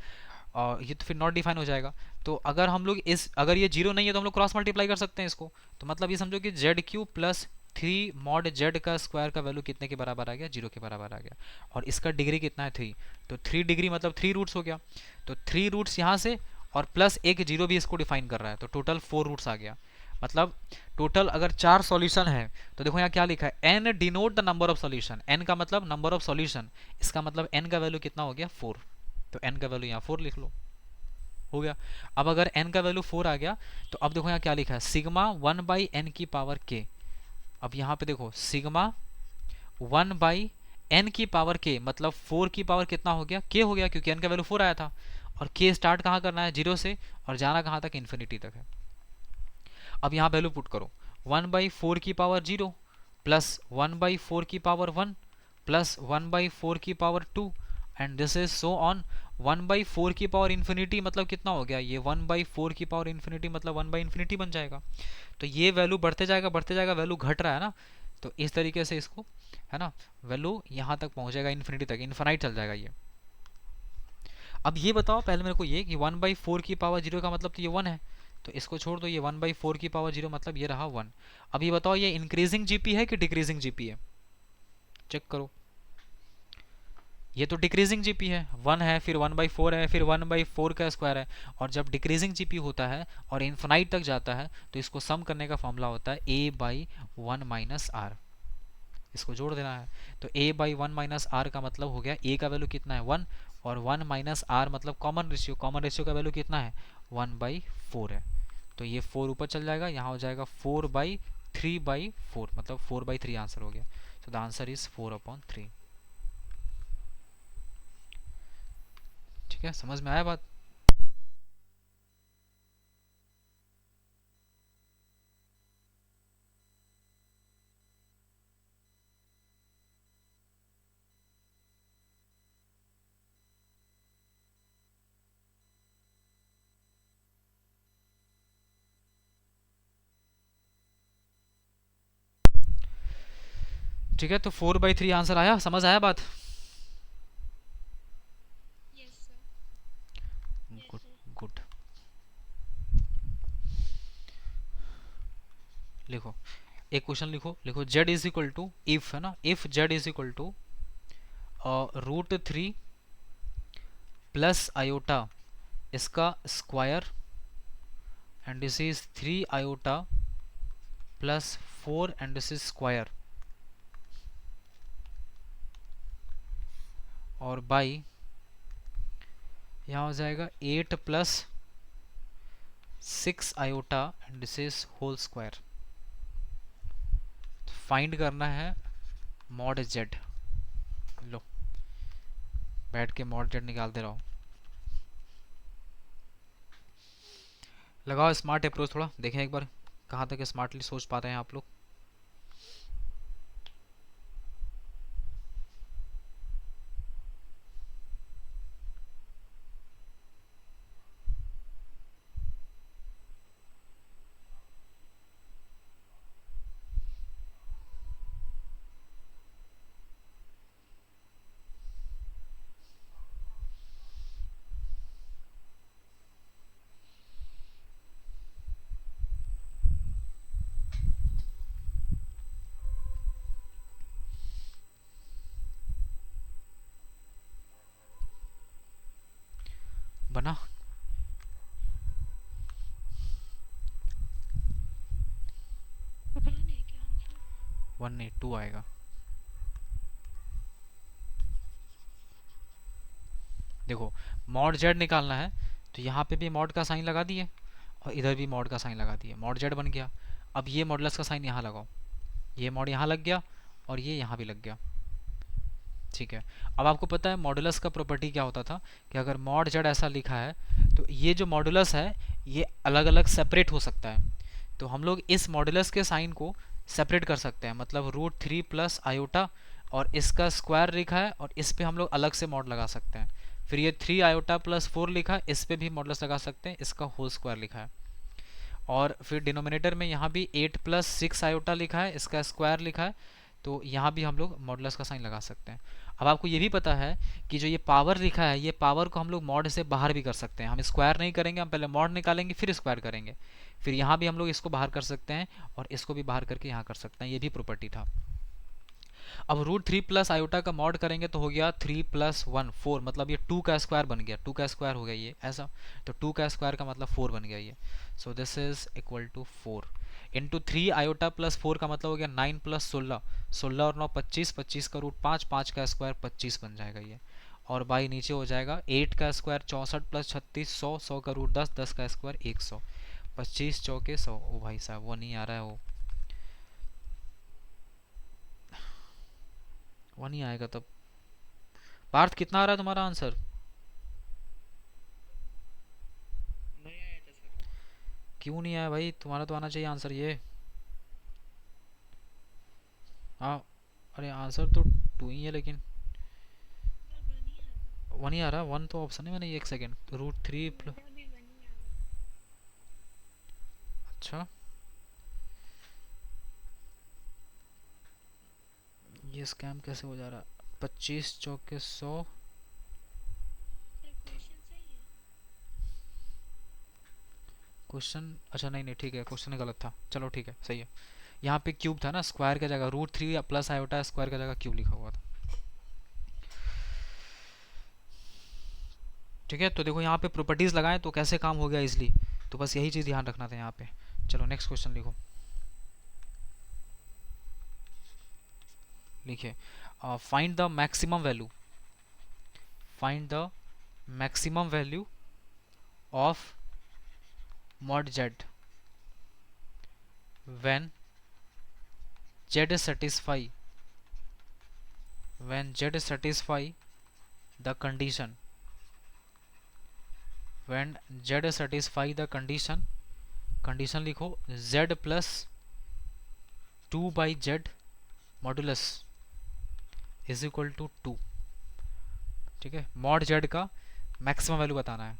और ये तो फिर नॉट डिफाइन हो जाएगा। तो अगर हम लोग इस अगर ये जीरो नहीं है तो हम लोग क्रॉस मल्टीप्लाई कर सकते हैं इसको, तो मतलब ये समझो कि Z Q plus 3 mod z का स्क्वायर का वैल्यू कितने के बराबर आ गया, जीरो के बराबर आ गया और इसका डिग्री कितना है 3, तो 3 डिग्री मतलब 3 रूट्स हो गया, तो 3 रूट्स यहाँ से और प्लस एक जीरो भी इसको डिफाइन कर रहा है तो टोटल 4 रूट्स आ गया। मतलब टोटल अगर 4 सॉल्यूशन है तो देखो यहाँ क्या लिखा है n denote the number of solution, n का मतलब नंबर ऑफ सॉल्यूशन, इसका मतलब n का वैल्यू कितना हो गया 4, तो n का वैल्यू यहाँ 4 लिख लो, हो गया। अब अगर n का वैल्यू 4 आ गया तो अब देखो यहाँ क्या लिखा है सिग्मा 1 बाई एन की पावर k। अब यहाँ पे देखो सिग्मा 1 बाई एन की पावर k मतलब 4 की पावर कितना हो गया k हो गया क्योंकि n का वैल्यू 4 आया था और k स्टार्ट कहाँ करना है जीरो से और जाना कहाँ तक इन्फिनिटी तक है। अब यहाँ वैल्यू पुट करो 1 बाई 4 की पावर 0 प्लस 1 बाई 4 की पावर 1 प्लस 1 बाई 4 की power 2 and this is so on 1 by 4 की पावर इन्फिनिटी मतलब कितना हो गया ये 1 बाई 4 की पावर इन्फिनिटी मतलब 1 बाई इन्फिनिटी बन जाएगा। तो ये वैल्यू बढ़ते जाएगा वैल्यू घट रहा है ना, तो इस तरीके से इसको है ना वैल्यू यहाँ तक पहुँच जाएगा इन्फिनिटी तक, इन्फिनाइट चल जाएगा ये। अब ये बताओ पहले मेरे को ये कि 1 बाई 4 की पावर 0 का मतलब तो ये 1 है, तो इसको छोड़ दो, ये 1/4 की पावर 0 मतलब ये रहा 1। अब ये बताओ ये इंक्रीजिंग जीपी है कि डिक्रीजिंग जीपी है, चेक करो। ये तो डिक्रीजिंग जीपी है, 1 है, फिर 1/4 है, फिर 1/4 का स्क्वायर है। और जब डिक्रीजिंग जीपी होता है और इन्फिनाइट तक जाता है तो इसको सम करने का फॉर्मूला होता है a/1 माइनस आर, इसको जोड़ देना है। तो a/1 माइनस आर का मतलब हो गया a का वैल्यू कितना है 1, और 1 माइनस आर मतलब कॉमन रेशियो, कॉमन रेशियो का वैल्यू कितना है 1/4 है। तो ये 4 ऊपर चल जाएगा, यहाँ हो जाएगा 4/3/4 मतलब 4/3 आंसर हो गया। सो द आंसर इज 4/3। ठीक है, समझ में आया बात? ठीक है, तो 4/3 आंसर आया, समझ आया बात? Yes sir. Yes good, sir. Good. लिखो, एक क्वेश्चन लिखो, लिखो z is equal to, if है ना, if z is equal to √3 plus iota इसका square and this is 3 iota plus 4 and this is square, और बाई यहाँ हो जाएगा 8 plus 6 iota and this is whole square. Find करना है mod z। लो, बैठ के मॉड z निकालते रहो। लगाओ स्मार्ट अप्रोच, थोड़ा देखें एक बार कहाँ तक स्मार्टली सोच पाते हैं आप लोग। बना? 1 है क्या आंसर? 1 नहीं 2 आएगा। देखो, मॉड z निकालना है तो यहाँ पे भी मॉड का साइन लगा दिए और इधर भी मॉड का साइन लगा दिए, मॉड z बन गया। अब ये मॉडुलस का साइन यहाँ लगाओ, ये मॉड यहाँ लग गया और ये यहाँ भी लग गया। ठीक है, अब आपको पता है मॉडुलस का प्रॉपर्टी क्या होता था कि अगर मॉड z ऐसा लिखा है तो ये जो मॉडुलस है ये अलग अलग सेपरेट हो सकता है। तो हम लोग इस मॉडुलस के साइन को सेपरेट कर सकते हैं, मतलब √3 प्लस आयोटा और इसका स्क्वायर लिखा है और इस पे हम लोग अलग से मॉड लगा सकते हैं। फिर ये 3 आयोटा प्लस 4 लिखा है, इस पे भी मॉडुलस लगा सकते हैं, इसका होल स्क्वायर लिखा है। और फिर डिनोमिनेटर में यहाँ भी 8 प्लस 6 आयोटा लिखा है, इसका स्क्वायर लिखा है, तो यहाँ भी हम लोग मॉडुलस का साइन लगा सकते हैं। अब आपको ये भी पता है कि जो ये पावर लिखा है ये पावर को हम लोग मॉड से बाहर भी कर सकते हैं। हम स्क्वायर नहीं करेंगे, हम पहले मॉड निकालेंगे फिर स्क्वायर करेंगे। फिर यहाँ भी हम लोग इसको बाहर कर सकते हैं और इसको भी बाहर करके यहाँ कर सकते हैं, ये भी प्रॉपर्टी था। अब √3 प्लस आयोटा का मॉड करेंगे तो हो गया 3 प्लस 1 4, मतलब ये 2 का स्क्वायर बन गया, 2 का स्क्वायर हो गया ये ऐसा। तो 2 का स्क्वायर का मतलब 4 बन गया ये। So this is equal to 4 into 3 iota plus 4 का मतलब हो गया 9 प्लस 16, 16 और 9 25, 25 का रूट 5, 5 का स्क्वायर 25 बन जाएगा ये। और बाई नीचे हो जाएगा 8 का स्क्वायर 64 प्लस 36 100, 100 का रूट 10, 10 का स्क्वायर 100, 25 चौके 100। ओ भाई साहब वो नहीं आ रहा है, वो नहीं आएगा तब। पार्थ कितना आ रहा है तुम्हारा आंसर? नहीं आया था सर। क्यों नहीं आया भाई, तुम्हारा तो आना चाहिए आंसर ये। हाँ, अरे आंसर तो 2 ही है लेकिन सर 1 ही आ रहा। 1 ही आ रहा है, 1 तो ऑप्शन है मैंने, एक सेकेंड, √3 मेरा भी 1 ही आ रहा। अच्छा, ये स्कैम कैसे हो जा रहा है? 25 चौके 100, सर क्वेश्चन सही है। क्वेश्चन अच्छा नहीं नहीं ठीक है, क्वेश्चन गलत था, चलो ठीक है सही है। यहाँ पे क्यूब था ना, स्क्वायर की जगह √3 प्लस आयोटा स्क्वायर की जगह क्यूब लिखा हुआ था। ठीक है, तो देखो यहाँ पे प्रॉपर्टीज लगाएं तो कैसे काम हो गया इजली, तो बस यही चीज़ ध्यान रखना था यहाँ पे। चलो नेक्स्ट क्वेश्चन लिखो, लिखिए find the maximum value, find the maximum value of mod z when z satisfy, when z satisfy the condition, when z satisfy the condition, condition लिखो z plus 2/z modulus is equal to 2। ठीक है, mod z का maximum value बताना है।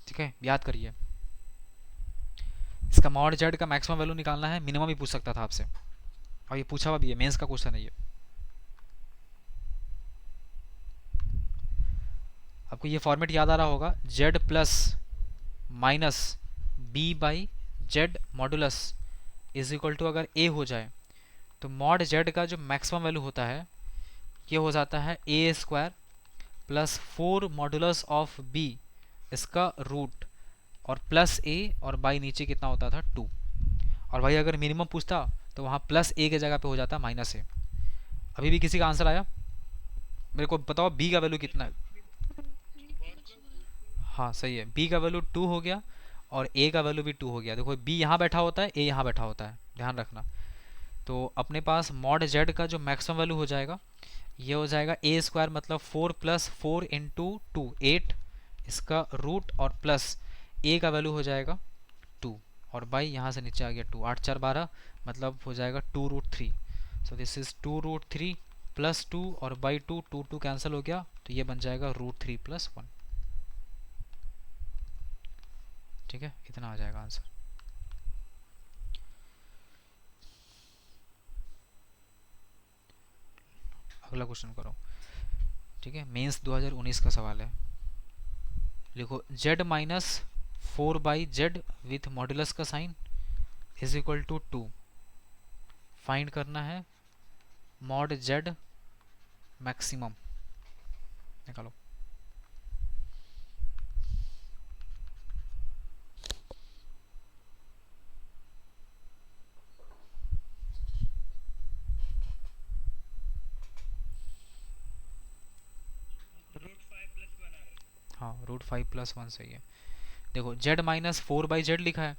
ठीक है, याद करिए, इसका मॉड z का मैक्सिमम वैल्यू निकालना है, मिनिमम भी पूछ सकता था आपसे, और ये पूछा हुआ भी है, मेंस का क्वेश्चन है ये। आपको ये फॉर्मेट याद आ रहा होगा, z plus minus b/z modulus is equal to, अगर a हो जाए तो मॉड z का जो मैक्सिमम वैल्यू होता है ये हो जाता है a² plus 4 modulus of b, इसका रूट, और प्लस a, और बाई नीचे कितना होता था 2। और भाई अगर मिनिमम पूछता तो वहाँ प्लस a के जगह पे हो जाता माइनस a। अभी भी किसी का आंसर आया? मेरे को बताओ b का वैल्यू कितना है। हाँ सही है, b का वैल्यू 2 हो गया और a का वैल्यू भी 2 हो गया। देखो b यहाँ बैठा होता है, a यहाँ बैठा होता है, ध्यान रखना। तो अपने पास मॉड z का जो मैक्सिमम वैल्यू हो जाएगा ये हो जाएगा a² मतलब 4 प्लस 4 इंटू 2 8, इसका रूट, और प्लस a का वैल्यू हो जाएगा 2, और बाई यहाँ से नीचे आ गया 2, 8 4 12 मतलब हो जाएगा 2√3। सो दिस इज 2√3 प्लस 2 और बाई 2, 2 2 कैंसिल हो गया, तो ये बन जाएगा √3 + 1। ठीक है, इतना आ जाएगा आंसर। अगला क्वेश्चन करो। ठीक है, मेंस 2019 का सवाल है। लिखो z minus 4/z with modulus का sign is equal to 2। Find करना है मॉड z मैक्सिमम, निकालो। हाँ √5 + 1 सही है। देखो z माइनस 4/z लिखा है,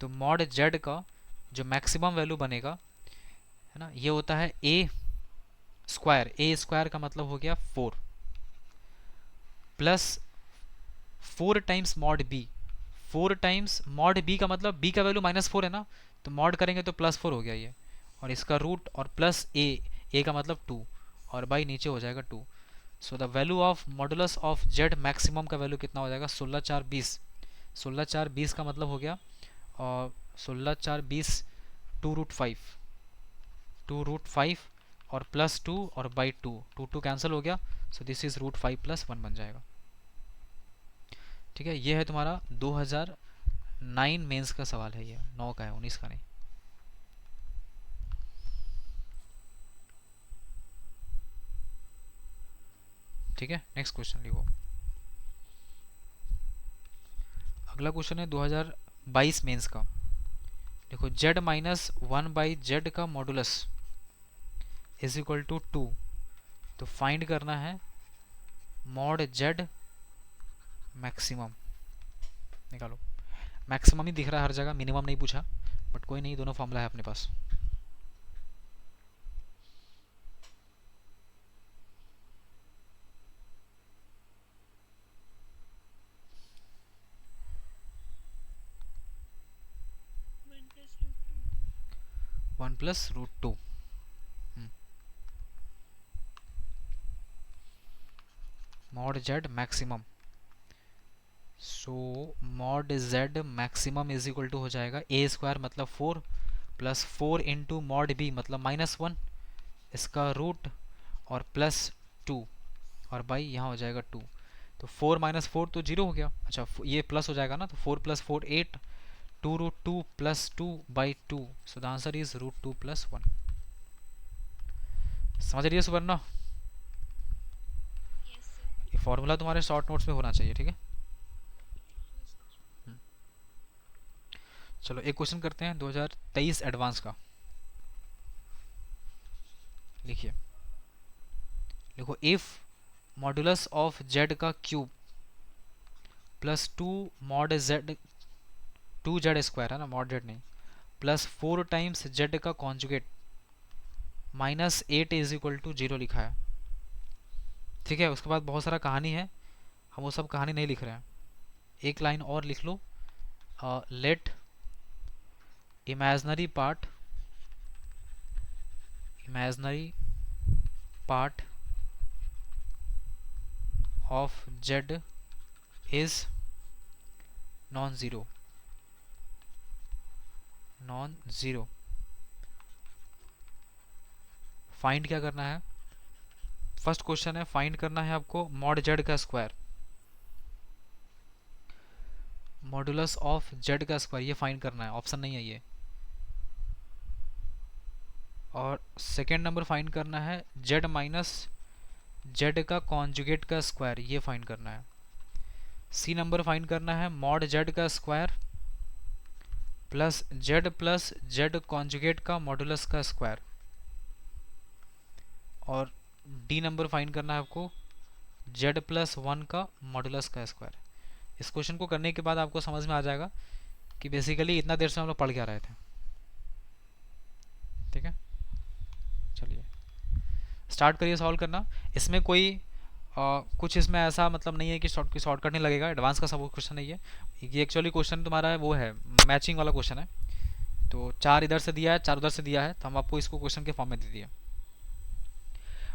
तो मॉड z का जो मैक्सिमम वैल्यू बनेगा है ना, ये होता है a² का मतलब हो गया 4 plus 4 times mod b, 4 times mod b का मतलब b का वैल्यू -4 है ना, तो मॉड करेंगे तो +4 हो गया ये, और इसका रूट, और प्लस a का मतलब 2, और बाई नीचे हो जाएगा 2। So the value of modulus of z maximum का वैल्यू कितना हो जाएगा 16 4 20। 16 4 20 का मतलब हो गया, और 16 4 20 2√5 और प्लस 2 और बाई 2, 2 2 कैंसिल हो गया, सो दिस इज √5 + 1 बन जाएगा। ठीक है, ये है तुम्हारा 2009 मेंस का सवाल है, ये 9 का है, 19 का नहीं। ठीक है, नेक्स्ट क्वेश्चन लिखो। अगला क्वेश्चन है 2022 मेंस का। देखो z माइनस 1/z का मॉडुलस इज इक्वल टू 2। तो फाइंड करना है मॉड z मैक्सिमम, निकालो। मैक्सिमम ही दिख रहा है हर जगह, मिनिमम नहीं पूछा, बट कोई नहीं, दोनों फॉर्मूला है अपने पास। One plus √2। Mod z maximum, so mod z maximum is equal to हो जाएगा a² मतलब 4 प्लस 4 इंटू मॉड b मतलब -1, इसका रूट, और प्लस 2, और बाई यहाँ हो जाएगा 2। तो 4 माइनस 4 तो 0 हो गया। अच्छा ये प्लस हो जाएगा ना, तो 4 plus 4 8, 2 root 2 plus 2 by 2, so the answer is root 2 plus 1। समझ रही है सुवर्णा? Yes sir. ये फॉर्मूला तुम्हारे शॉर्ट नोट्स में होना चाहिए, ठीक है। चलो एक क्वेश्चन करते हैं 2023 एडवांस का। लिखिए, लिखो इफ मॉडुलस ऑफ जेड का cube plus 2 mod z, 2 z square है ना, मॉड जेड नहीं, प्लस 4 टाइम्स जेड का conjugate minus 8 is equal to 0 लिखा है। ठीक है, उसके बाद बहुत सारा कहानी है, हम वो सब कहानी नहीं लिख रहे हैं। एक लाइन और लिख लो, let imaginary part of z is non-zero। फाइंड क्या करना है? फर्स्ट क्वेश्चन है, फाइंड करना है आपको मॉड जेड का स्क्वायर, मॉडुलस ऑफ जेड का स्क्वायर, ये फाइंड करना है, ऑप्शन नहीं है ये। और सेकेंड नंबर फाइंड करना है जेड माइनस जेड का कॉन्जुगेट का स्क्वायर, ये फाइंड करना है। सी नंबर फाइंड करना है मॉड जेड का स्क्वायर प्लस जेड कॉन्जुगेट का मॉडुलस का स्क्वायर। और डी नंबर फाइंड करना है आपको जेड प्लस 1 का मॉडुलस का स्क्वायर। इस क्वेश्चन को करने के बाद आपको समझ में आ जाएगा कि बेसिकली इतना देर से हम लोग पढ़ क्या रहे थे। ठीक है, चलिए स्टार्ट करिए सॉल्व करना। इसमें कोई कुछ इसमें ऐसा मतलब नहीं है कि शॉर्टकट नहीं लगेगा, एडवांस का सब क्वेश्चन नहीं है ये। एक्चुअली क्वेश्चन तुम्हारा है वो है मैचिंग वाला क्वेश्चन है, तो 4 इधर से दिया है 4 उधर से दिया है, तो हम आपको इसको क्वेश्चन के फॉर्म में दे दिए।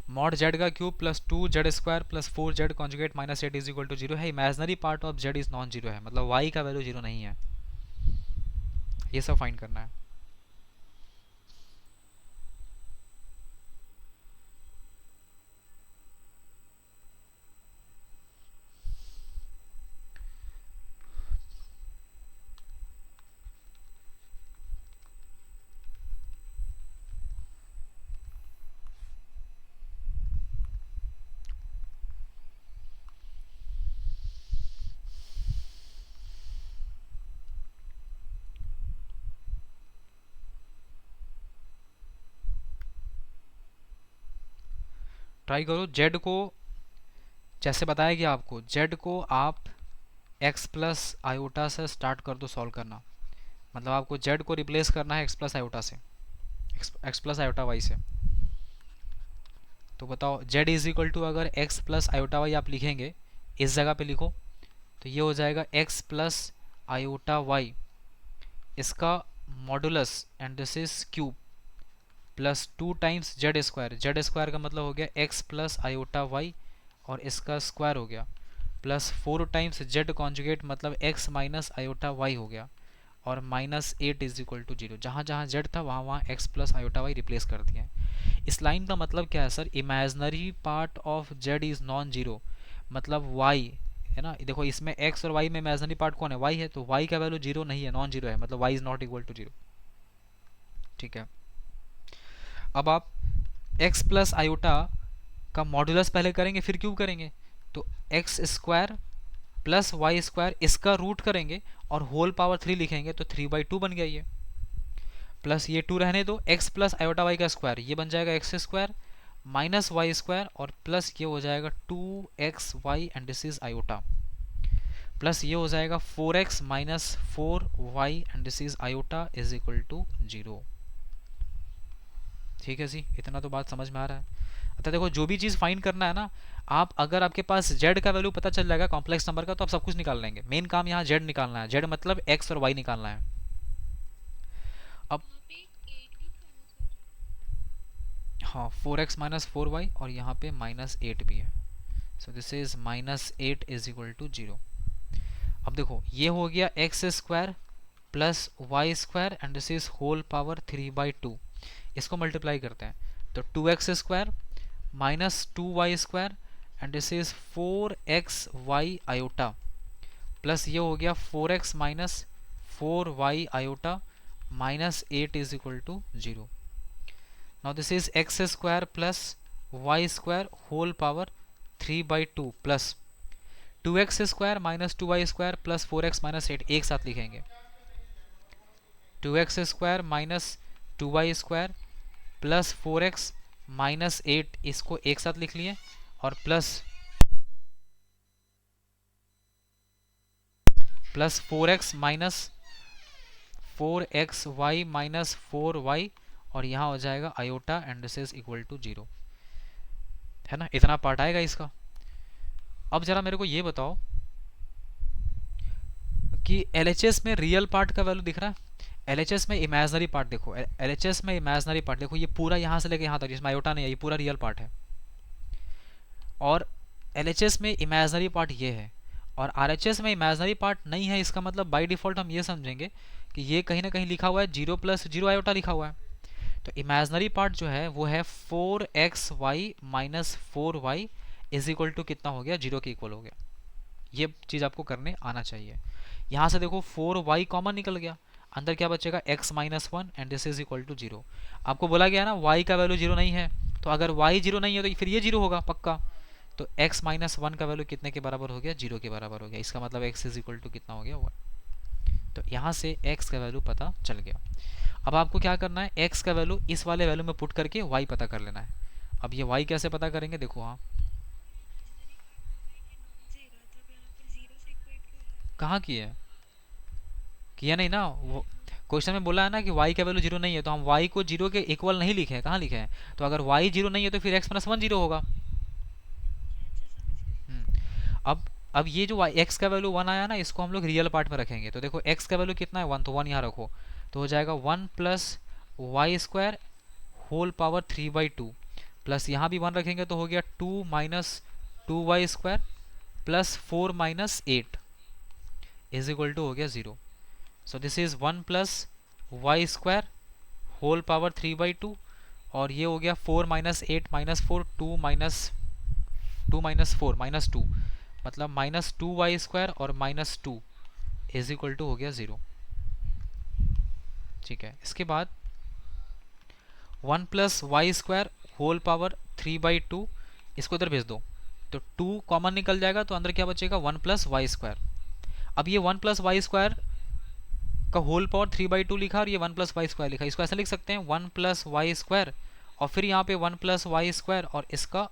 मॉड जेड का cube plus 2 z square plus 4 z conjugate minus 8 is equal to 0 है। Imaginary part of z is non zero है, मतलब वाई का वैल्यू 0 नहीं है। ये सब फाइंड करना है। ट्राई करो जेड को, जैसे बताया गया आपको, जेड को आप x प्लस आयोटा से स्टार्ट कर दो सॉल्व करना। मतलब आपको जेड को रिप्लेस करना है x प्लस आयोटा से, x प्लस आयोटा वाई से। तो बताओ जेड इज इक्वल टू, अगर x प्लस आयोटा वाई आप लिखेंगे इस जगह पे लिखो, तो ये हो जाएगा x प्लस आयोटा वाई, इसका modulus and this is cube plus 2 times Z square. Z square का मतलब हो गया x प्लस आयोटा वाई और इसका स्क्वायर हो गया, प्लस 4 टाइम्स जेड कॉन्जुगेट मतलब x माइनस आयोटा वाई हो गया, और माइनस 8 इज इक्वल टू 0। जहाँ जहाँ जेड था वहाँ वहाँ x plus iota y replace कर दिए। इस लाइन का मतलब क्या है sir? Imaginary part of z is non zero, मतलब y है ना। देखो इसमें x और y में इमेजनरी पार्ट कौन है? y है, तो y का वैल्यू 0 नहीं है, नॉन जीरो है, मतलब y is not equal to 0। ठीक है, अब आप x प्लस आयोटा का मॉडुलस पहले करेंगे फिर क्यूब करेंगे, तो x square plus y square इसका रूट करेंगे और होल पावर 3 लिखेंगे, तो 3/2 बन गया ये। प्लस ये 2 रहने दो, x प्लस आयोटा वाई का स्क्वायर, ये बन जाएगा x square minus y square, और प्लस ये हो जाएगा 2xy and this is iota, plus ये हो जाएगा 4x minus 4y and this is iota is equal to 0। ठीक है जी, इतना तो बात समझ में आ रहा है। अच्छा देखो, जो भी चीज़ फाइंड करना है ना, आप अगर आपके पास z का वैल्यू पता चल जाएगा कॉम्प्लेक्स नंबर का, तो आप सब कुछ निकाल लेंगे। मेन काम यहाँ z निकालना है, z मतलब x और y निकालना है। अब वहाँ पे 8 भी था ना सर? हाँ 4x माइनस 4y और यहाँ पे माइनस 8 भी है, so this is minus 8 is equal to 0। अब देखो ये हो गया x square plus y square and this is whole power 3/2, इसको मल्टीप्लाई करते हैं, तो 2x square minus 2y square and this is 4xy iota plus ये हो गया 4x minus 4y iota minus 8 is equal to 0. Now this is x square plus y square whole power 3/2 plus 2x square minus 2y square plus 4x minus 8 एक साथ लिखेंगे. 2x square minus 2y square plus 4x minus 8 इसको एक साथ लिख लिए और plus 4x minus 4xy minus 4y और यहाँ हो जाएगा iota and this is equal to 0, है ना. इतना पार्ट आएगा इसका. अब जरा मेरे को ये बताओ कि LHS में रियल पार्ट का वैल्यू दिख रहा है, LHS में इमेजिनरी पार्ट देखो, LHS में इमेजिनरी पार्ट देखो, ये पूरा यहाँ से लेके यहाँ तक जिसमें आयोटा नहीं है ये पूरा रियल पार्ट है. और LHS में इमेजिनरी पार्ट ये है और RHS में इमेजिनरी पार्ट नहीं है. इसका मतलब बाय डिफॉल्ट हम ये समझेंगे कि ये कहीं ना कहीं लिखा हुआ है 0 + 0 आयोटा लिखा हुआ है. तो इमेजिनरी पार्ट जो है वो है 4xy minus 4y is equal to कितना हो गया, 0 के इक्वल हो गया. ये चीज़ आपको करने आना चाहिए. यहाँ से देखो 4y कॉमन निकल गया, अंदर क्या बचेगा x minus 1 and this is equal to 0. आपको बोला गया ना y का वैल्यू 0 नहीं है, तो अगर y 0 नहीं है तो फिर ये 0 होगा पक्का. तो x माइनस 1 का वैल्यू कितने के बराबर हो गया, 0 के बराबर हो गया. इसका मतलब x इज इक्वल टू कितना हो गया, 1. तो यहाँ से x का वैल्यू पता चल गया. अब आपको क्या करना है, x का वैल्यू इस वाले वैल्यू में पुट करके y पता कर लेना है. अब ये y कैसे पता करेंगे, देखो हाँ कहाँ किया नहीं ना. वो क्वेश्चन में बोला है ना कि y का वैल्यू 0 नहीं है, तो हम y को 0 के इक्वल नहीं लिखे हैं. कहाँ लिखे हैं, तो अगर y 0 नहीं है तो फिर x + 1 0 होगा. अब ये जो x का वैल्यू 1 आया ना, इसको हम लोग रियल पार्ट में रखेंगे. तो देखो x का वैल्यू कितना है 1, तो 1 यहाँ रखो, तो हो जाएगा 1 + y square whole power 3/2 plus यहाँ भी 1 रखेंगे तो हो गया 2 minus 2y square plus 4 minus 8 is equal to हो गया 0. So this is 1 + y square whole power 3/2 और ये हो गया 4 माइनस 8 माइनस 4 2 माइनस 4 माइनस 2 मतलब माइनस 2y स्क्वायर और माइनस 2 इज इक्वल टू हो गया 0. ठीक है, इसके बाद 1 + y स्क्वायर होल पावर 3/2 इसको इधर भेज दो, तो 2 कॉमन निकल जाएगा तो अंदर क्या बचेगा 1 + y स्क्वायर. अब ये 1 + y स्क्वायर का होल पावर 3/2 लिखा और ये 1 + y स्क्वायर लिखा, इसको ऐसा लिख सकते हैं 1 + y स्क्वायर और फिर यहाँ पे 1 + y स्क्वायर और इसका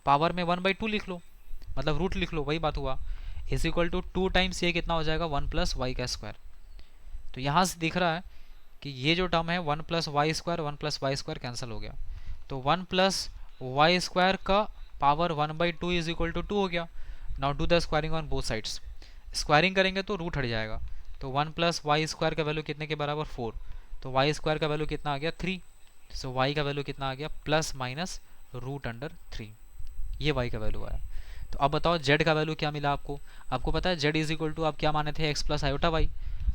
पावर में 1/2 लिख लो, मतलब रूट लिख लो, वही बात हुआ. इज इक्वल टू 2 टाइम्स ये कितना हो जाएगा 1 + y का स्क्वायर. तो यहाँ से दिख रहा है कि ये जो टर्म है 1 + y square 1 + y square cancel हो गया, तो 1 + y स्क्वायर का पावर 1/2 इज इक्वल टू 2 हो गया. Now do the squaring on both sides. Squaring करेंगे तो रूट हट जाएगा, तो 1 + y स्क्वायर का वैल्यू कितने के बराबर 4, तो y स्क्वायर का वैल्यू कितना आ गया 3. सो y का वैल्यू कितना आ गया ±√3. ये y का वैल्यू आया. तो अब बताओ z का वैल्यू क्या मिला आपको. आपको पता है z इज इक्वल टू आप क्या माने थे x + आयोटा y,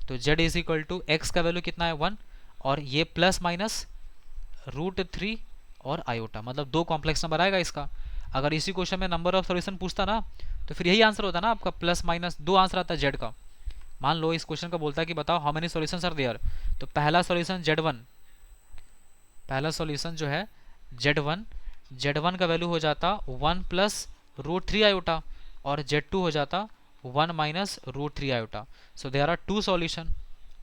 तो z is equal to x का वैल्यू कितना है 1 और ये ±√3 और आयोटा, मतलब 2 कॉम्प्लेक्स नंबर आएगा इसका. अगर इसी क्वेश्चन में नंबर ऑफ सॉल्यूशन पूछता ना तो फिर यही आंसर होता ना आपका, ±2 आंसर आता है z का. मान लो इस क्वेश्चन का बोलता है कि बताओ how many solutions are there, तो पहला सॉल्यूशन z1, पहला सॉल्यूशन जो है z1 का वैल्यू हो जाता 1 + √3 आयोटा और z2 हो जाता 1 - √3 iota. So there are 2 solution,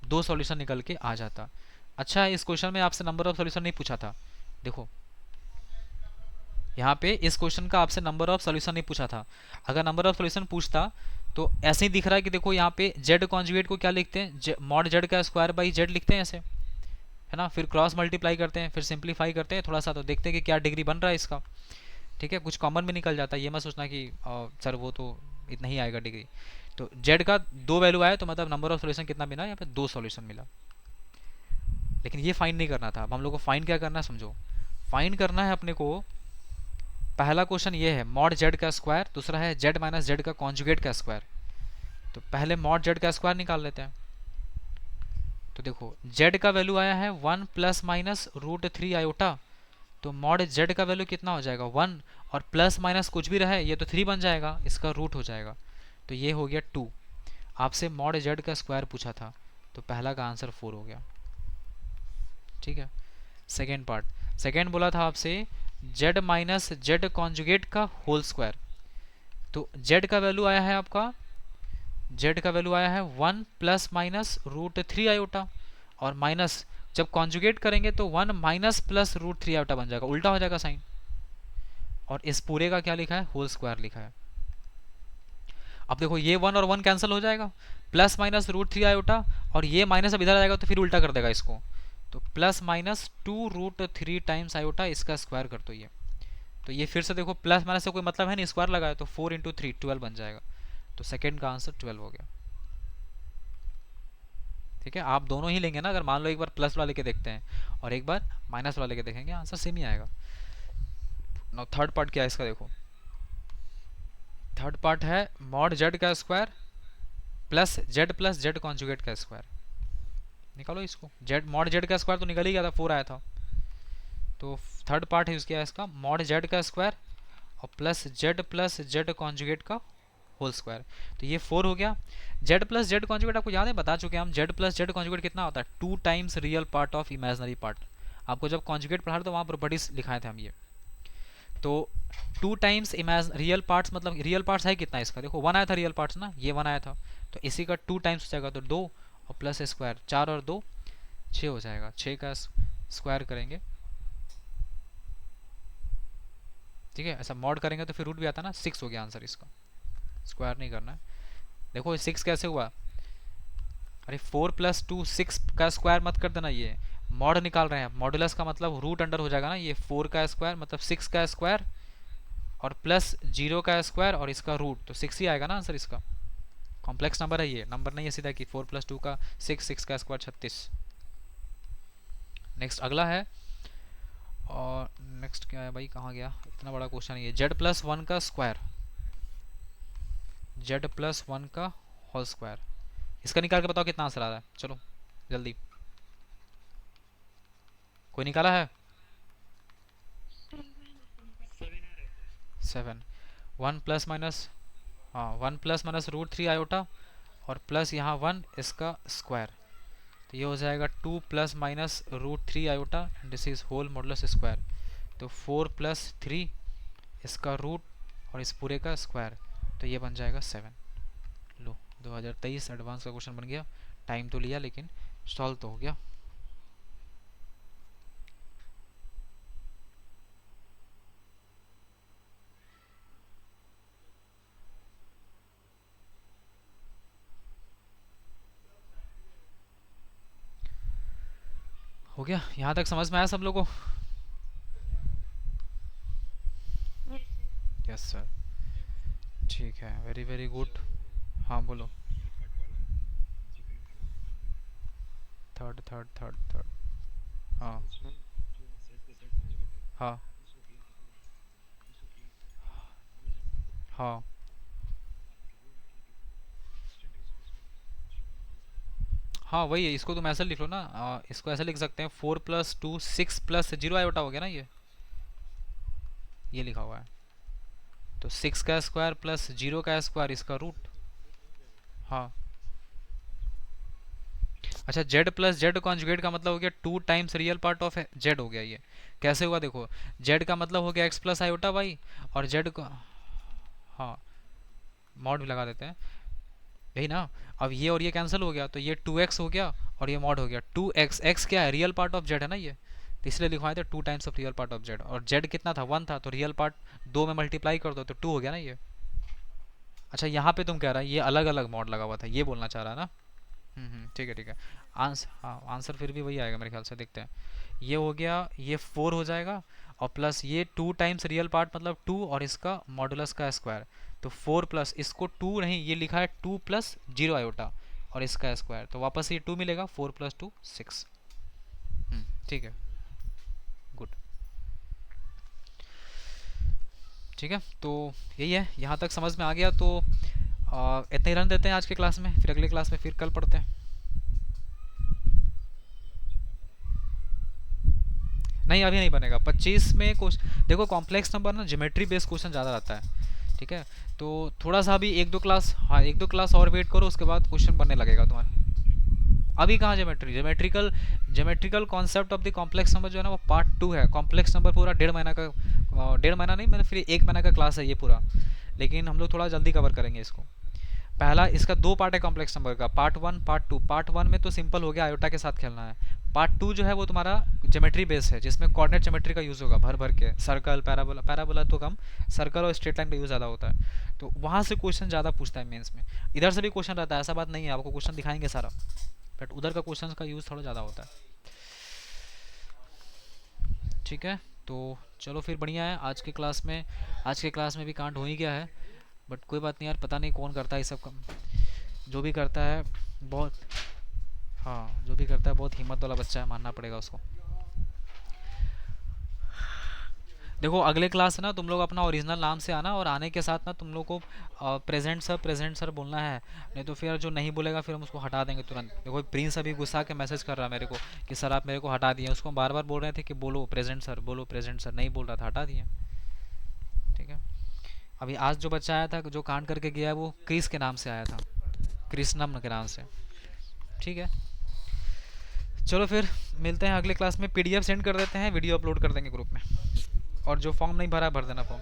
2 solution निकल के आ जाता. अच्छा है इस क्वेश्चन में आपसे नंबर ऑफ सॉल्यूशन नहीं पूछा था. देखो यहाँ पे इस क्वेश्चन का आपसे नंबर ऑफ सॉल्यूशन नहीं पूछा था. अगर नंबर ऑफ सॉल्यूशन पूछता तो ऐसे ही दिख रहा है कि देखो यहाँ पे z कॉन्जुगेट को क्या लिखते हैं, मॉड z का स्क्वायर बाई z लिखते हैं ऐसे, है ना. फिर क्रॉस मल्टीप्लाई करते हैं, फिर सिंप्लीफाई करते हैं थोड़ा सा, तो देखते हैं कि क्या डिग्री बन रहा है इसका. ठीक है, कुछ कॉमन भी निकल जाता है, ये मत सोचना कि सर वो तो इतना ही आएगा डिग्री. तो z का 2 वैल्यू आया तो मतलब नंबर ऑफ सॉल्यूशन कितना मिला, यहाँ पे 2 सॉल्यूशन मिला. लेकिन ये फाइंड नहीं करना था. अब हम लोग को फाइंड क्या करना है समझो. फाइंड करना है अपने को, पहला क्वेश्चन ये है मॉड z का स्क्वायर, दूसरा है z - z का कॉन्जुगेट का स्क्वायर. तो पहले मॉड z का स्क्वायर निकाल लेते हैं. तो देखो z का वैल्यू आया है 1 ± √3 आयोटा, तो मॉड z का वैल्यू कितना हो जाएगा 1 और प्लस माइनस कुछ भी रहे ये तो 3 बन जाएगा, इसका रूट हो जाएगा। तो ये हो गया 2। आपसे मॉड जेड का स्क्वायर पूछा था, तो पहला का आंसर 4 हो गया। ठीक है। सेकेंड पार्ट, सेकेंड बोला था आपसे जेड माइनस जेड कॉन्जुगेट का होल स्क्वायर। तो जेड का वैल्यू आया है आपका, जेड का वैल्यू आया है 1 प्लस माइनस रूट 3 आयोटा, और माइनस जब कॉन्जुगेट करेंगे तो 1 माइनस प्लस रूट 3 आयोटा बन जाएगा, उल्टा हो जाएगा साइन। और इस पूरे का क्या लिखा है, होल स्क्वायर लिखा है। अब देखो ये 1 और 1 कैंसिल हो जाएगा, प्लस माइनस रूट 3 आयोटा, और ये माइनस अब इधर आ जाएगा तो फिर उल्टा कर देगा इसको। तो plus minus 2 root 3 times iota, इसका स्क्वायर कर दो ये। तो ये फिर से देखो प्लस माइनस से कोई मतलब है नहीं, स्क्वायर लगाया तो 4 इंटू 3 12 बन जाएगा। तो सेकेंड का आंसर 12 हो गया। ठीक है, आप दोनों ही लेंगे ना, अगर मान लो एक बार प्लस वाला लेके देखते हैं और एक बार माइनस वाला लेके देखेंगे, आंसर सेम ही आएगा। नो थर्ड पार्ट क्या है इसका, देखो थर्ड पार्ट है मॉड जेड का स्क्वायर प्लस जेड कॉन्जुगेट का स्क्वायर। निकालो इसको, जेड मॉड जेड का स्क्वायर तो निकल ही गया था, 4 आया था। तो थर्ड पार्ट है इसका मॉड जेड का स्क्वायर और प्लस जेड कॉन्जुगेट का होल स्क्वायर। तो ये 4 हो गया। जेड प्लस जेड कॉन्जुगेट आपको याद है, बता चुके हैं हम, जेड प्लस जेड कॉन्जुगेट कितना होता है, 2 times real part of imaginary part. आपको जब कॉन्जुगेट पढ़ा तो वहाँ प्रॉपर्टीज लिखाए थे हम ये। तो 2 टाइम्स रियल पार्ट्स, मतलब रियल पार्ट्स है कितना इसका, देखो 1 आया था रियल पार्ट्स ना, ये 1 आया था, तो इसी का 2 टाइम्स हो जाएगा, तो 2 और प्लस स्क्वायर, 4 और 2 6 हो जाएगा, 6 का स्क्वायर करेंगे। ठीक है, ऐसा मॉड करेंगे तो फिर रूट भी आता ना, 6 हो गया आंसर इसका, स्क्वायर नहीं करना है। देखो 6 कैसे हुआ, अरे 4 प्लस 2 6 का स्क्वायर मत कर देना, ये मॉड निकाल रहे हैं, मॉडुलस का मतलब रूट अंडर हो जाएगा ना, ये 4 का स्क्वायर मतलब 6 का स्क्वायर और प्लस 0 का स्क्वायर और इसका रूट, तो 6 ही आएगा ना आंसर इसका। कॉम्प्लेक्स नंबर है ये, नंबर नहीं है सीधा कि 4 प्लस 2 का 6 का स्क्वायर 36। नेक्स्ट अगला है, और नेक्स्ट क्या है भाई, कहाँ गया, इतना बड़ा क्वेश्चन है ये। जेड प्लस 1 का स्क्वायर, जेड प्लस 1 का होल स्क्वायर, इसका निकाल के बताओ कितना आंसर आ रहा है, चलो जल्दी। कोई निकाला है? 7। 1 प्लस माइनस, हाँ 1 प्लस माइनस रूट 3 आयोटा और प्लस यहाँ 1 इसका स्क्वायर, तो ये हो जाएगा 2 plus minus root 3 iota and this is whole modulus square. तो 4 प्लस 3 इसका रूट और इस पूरे का स्क्वायर, तो ये बन जाएगा 7। लो 2023 एडवांस का क्वेश्चन बन गया, टाइम तो लिया लेकिन सॉल्व तो हो गया। हो गया, यहाँ तक समझ में आया सब लोगों को? यस सर, ठीक है, वेरी वेरी गुड। हाँ बोलो। थर्ड थर्ड थर्ड थर्ड, हाँ हाँ हाँ हाँ वही है, इसको तुम ऐसे लिख लो ना, इसको ऐसे लिख सकते हैं 4 प्लस 2 6 प्लस 0 आयोटा हो गया ना, ये लिखा हुआ है। तो 6 का स्क्वायर प्लस 0 का स्क्वायर इसका रूट। हाँ अच्छा, जेड प्लस जेड कॉन्जुगेट का मतलब हो गया 2 times real part of Z हो गया। ये कैसे हुआ, देखो जेड का मतलब हो गया एक्स प्लस आयोटा वाई, और जेड को हाँ मॉड भी लगा देते हैं, यही ना। अब ये और ये कैंसिल हो गया, तो ये 2x हो गया और ये मॉड हो गया 2x। x क्या है, रियल पार्ट ऑफ जेड है ना ये, तो इसलिए लिखवाए थे 2 times of real part of Z, और जेड कितना था 1 था, तो रियल पार्ट 2 में मल्टीप्लाई कर दो तो 2 हो गया ना ये। अच्छा यहाँ पे तुम कह रहा है ये अलग अलग मॉड लगा हुआ था, ये बोलना चाह रहा है ना। ठीक है ठीक है। आंसर, हाँ आंसर फिर भी वही आएगा मेरे ख्याल से, देखते हैं। ये हो गया, ये 4 हो जाएगा और प्लस ये 2 टाइम्स रियल पार्ट मतलब 2 और इसका मॉडुलस का स्क्वायर, तो 4 प्लस इसको 2 नहीं, ये लिखा है 2 प्लस 0 आयोटा और इसका स्क्वायर, तो वापस ये 2 मिलेगा, 4 प्लस 2 6। ठीक है, गुड। ठीक है, तो यही है, यहाँ तक समझ में आ गया तो इतना ही रहने देते हैं आज के क्लास में, फिर अगले क्लास में फिर कल पढ़ते हैं। नहीं अभी नहीं बनेगा 25 में क्वेश्चन देखो कॉम्प्लेक्स नंबर ना ज्योमेट्री बेस्ड क्वेश्चन ज़्यादा रहता है, ठीक है। तो थोड़ा सा अभी एक दो क्लास, हाँ एक दो क्लास और वेट करो, उसके बाद क्वेश्चन बनने लगेगा तुम्हारा। अभी कहाँ geometry, geometrical concept of the complex number जो है ना वो पार्ट 2 है। कॉम्प्लेक्स नंबर पूरा 1.5 महीना का, 1.5 महीना नहीं मैंने फिर 1 महीना का क्लास है ये पूरा, लेकिन हम लोग थोड़ा जल्दी कवर करेंगे इसको। पहला इसका 2 पार्ट है कॉम्प्लेक्स नंबर का, पार्ट 1 पार्ट 2। पार्ट 1 में तो सिंपल हो गया, आयोटा के साथ खेलना है। पार्ट 2 जो है वो तुम्हारा ज्योमेट्री बेस है, जिसमें कोऑर्डिनेट ज्योमेट्री का यूज़ होगा भर भर के, सर्कल पैराबोला, पैराबोला तो कम, सर्कल और स्ट्रेट लाइन का यूज़ ज़्यादा होता है। तो वहाँ से क्वेश्चन ज़्यादा पूछता है मेंस में। इधर से भी क्वेश्चन रहता है, ऐसा बात नहीं है, आपको क्वेश्चन दिखाएंगे सारा, बट उधर का क्वेश्चन का यूज़ थोड़ा ज़्यादा होता है, ठीक है। तो चलो फिर बढ़िया है, आज के क्लास में भी कांड हो ही गया है, बट कोई बात नहीं यार, पता नहीं कौन करता है ये सब काम, जो भी करता है बहुत, हाँ जो भी करता है बहुत हिम्मत वाला बच्चा है, मानना पड़ेगा उसको। देखो अगले क्लास से ना तुम लोग अपना ओरिजिनल नाम से आना, और आने के साथ ना तुम लोग को प्रेजेंट सर बोलना है, नहीं तो फिर जो नहीं बोलेगा फिर हम उसको हटा देंगे तुरंत। देखो प्रिंस अभी गुस्सा के मैसेज कर रहा है मेरे को कि सर आप मेरे को हटा दिए, उसको बार बार बोल रहे थे कि बोलो प्रेजेंट सर, बोलो प्रेजेंट सर, नहीं बोल रहा था, हटा दिए, ठीक है। अभी आज जो बच्चा आया था जो कांड करके गया है वो क्रिस के नाम से आया था, कृष्णम के नाम से, ठीक है। चलो फिर मिलते हैं अगले क्लास में, पीडीएफ सेंड कर देते हैं, वीडियो अपलोड कर देंगे ग्रुप में, और जो फॉर्म नहीं भरा भर देना फॉर्म।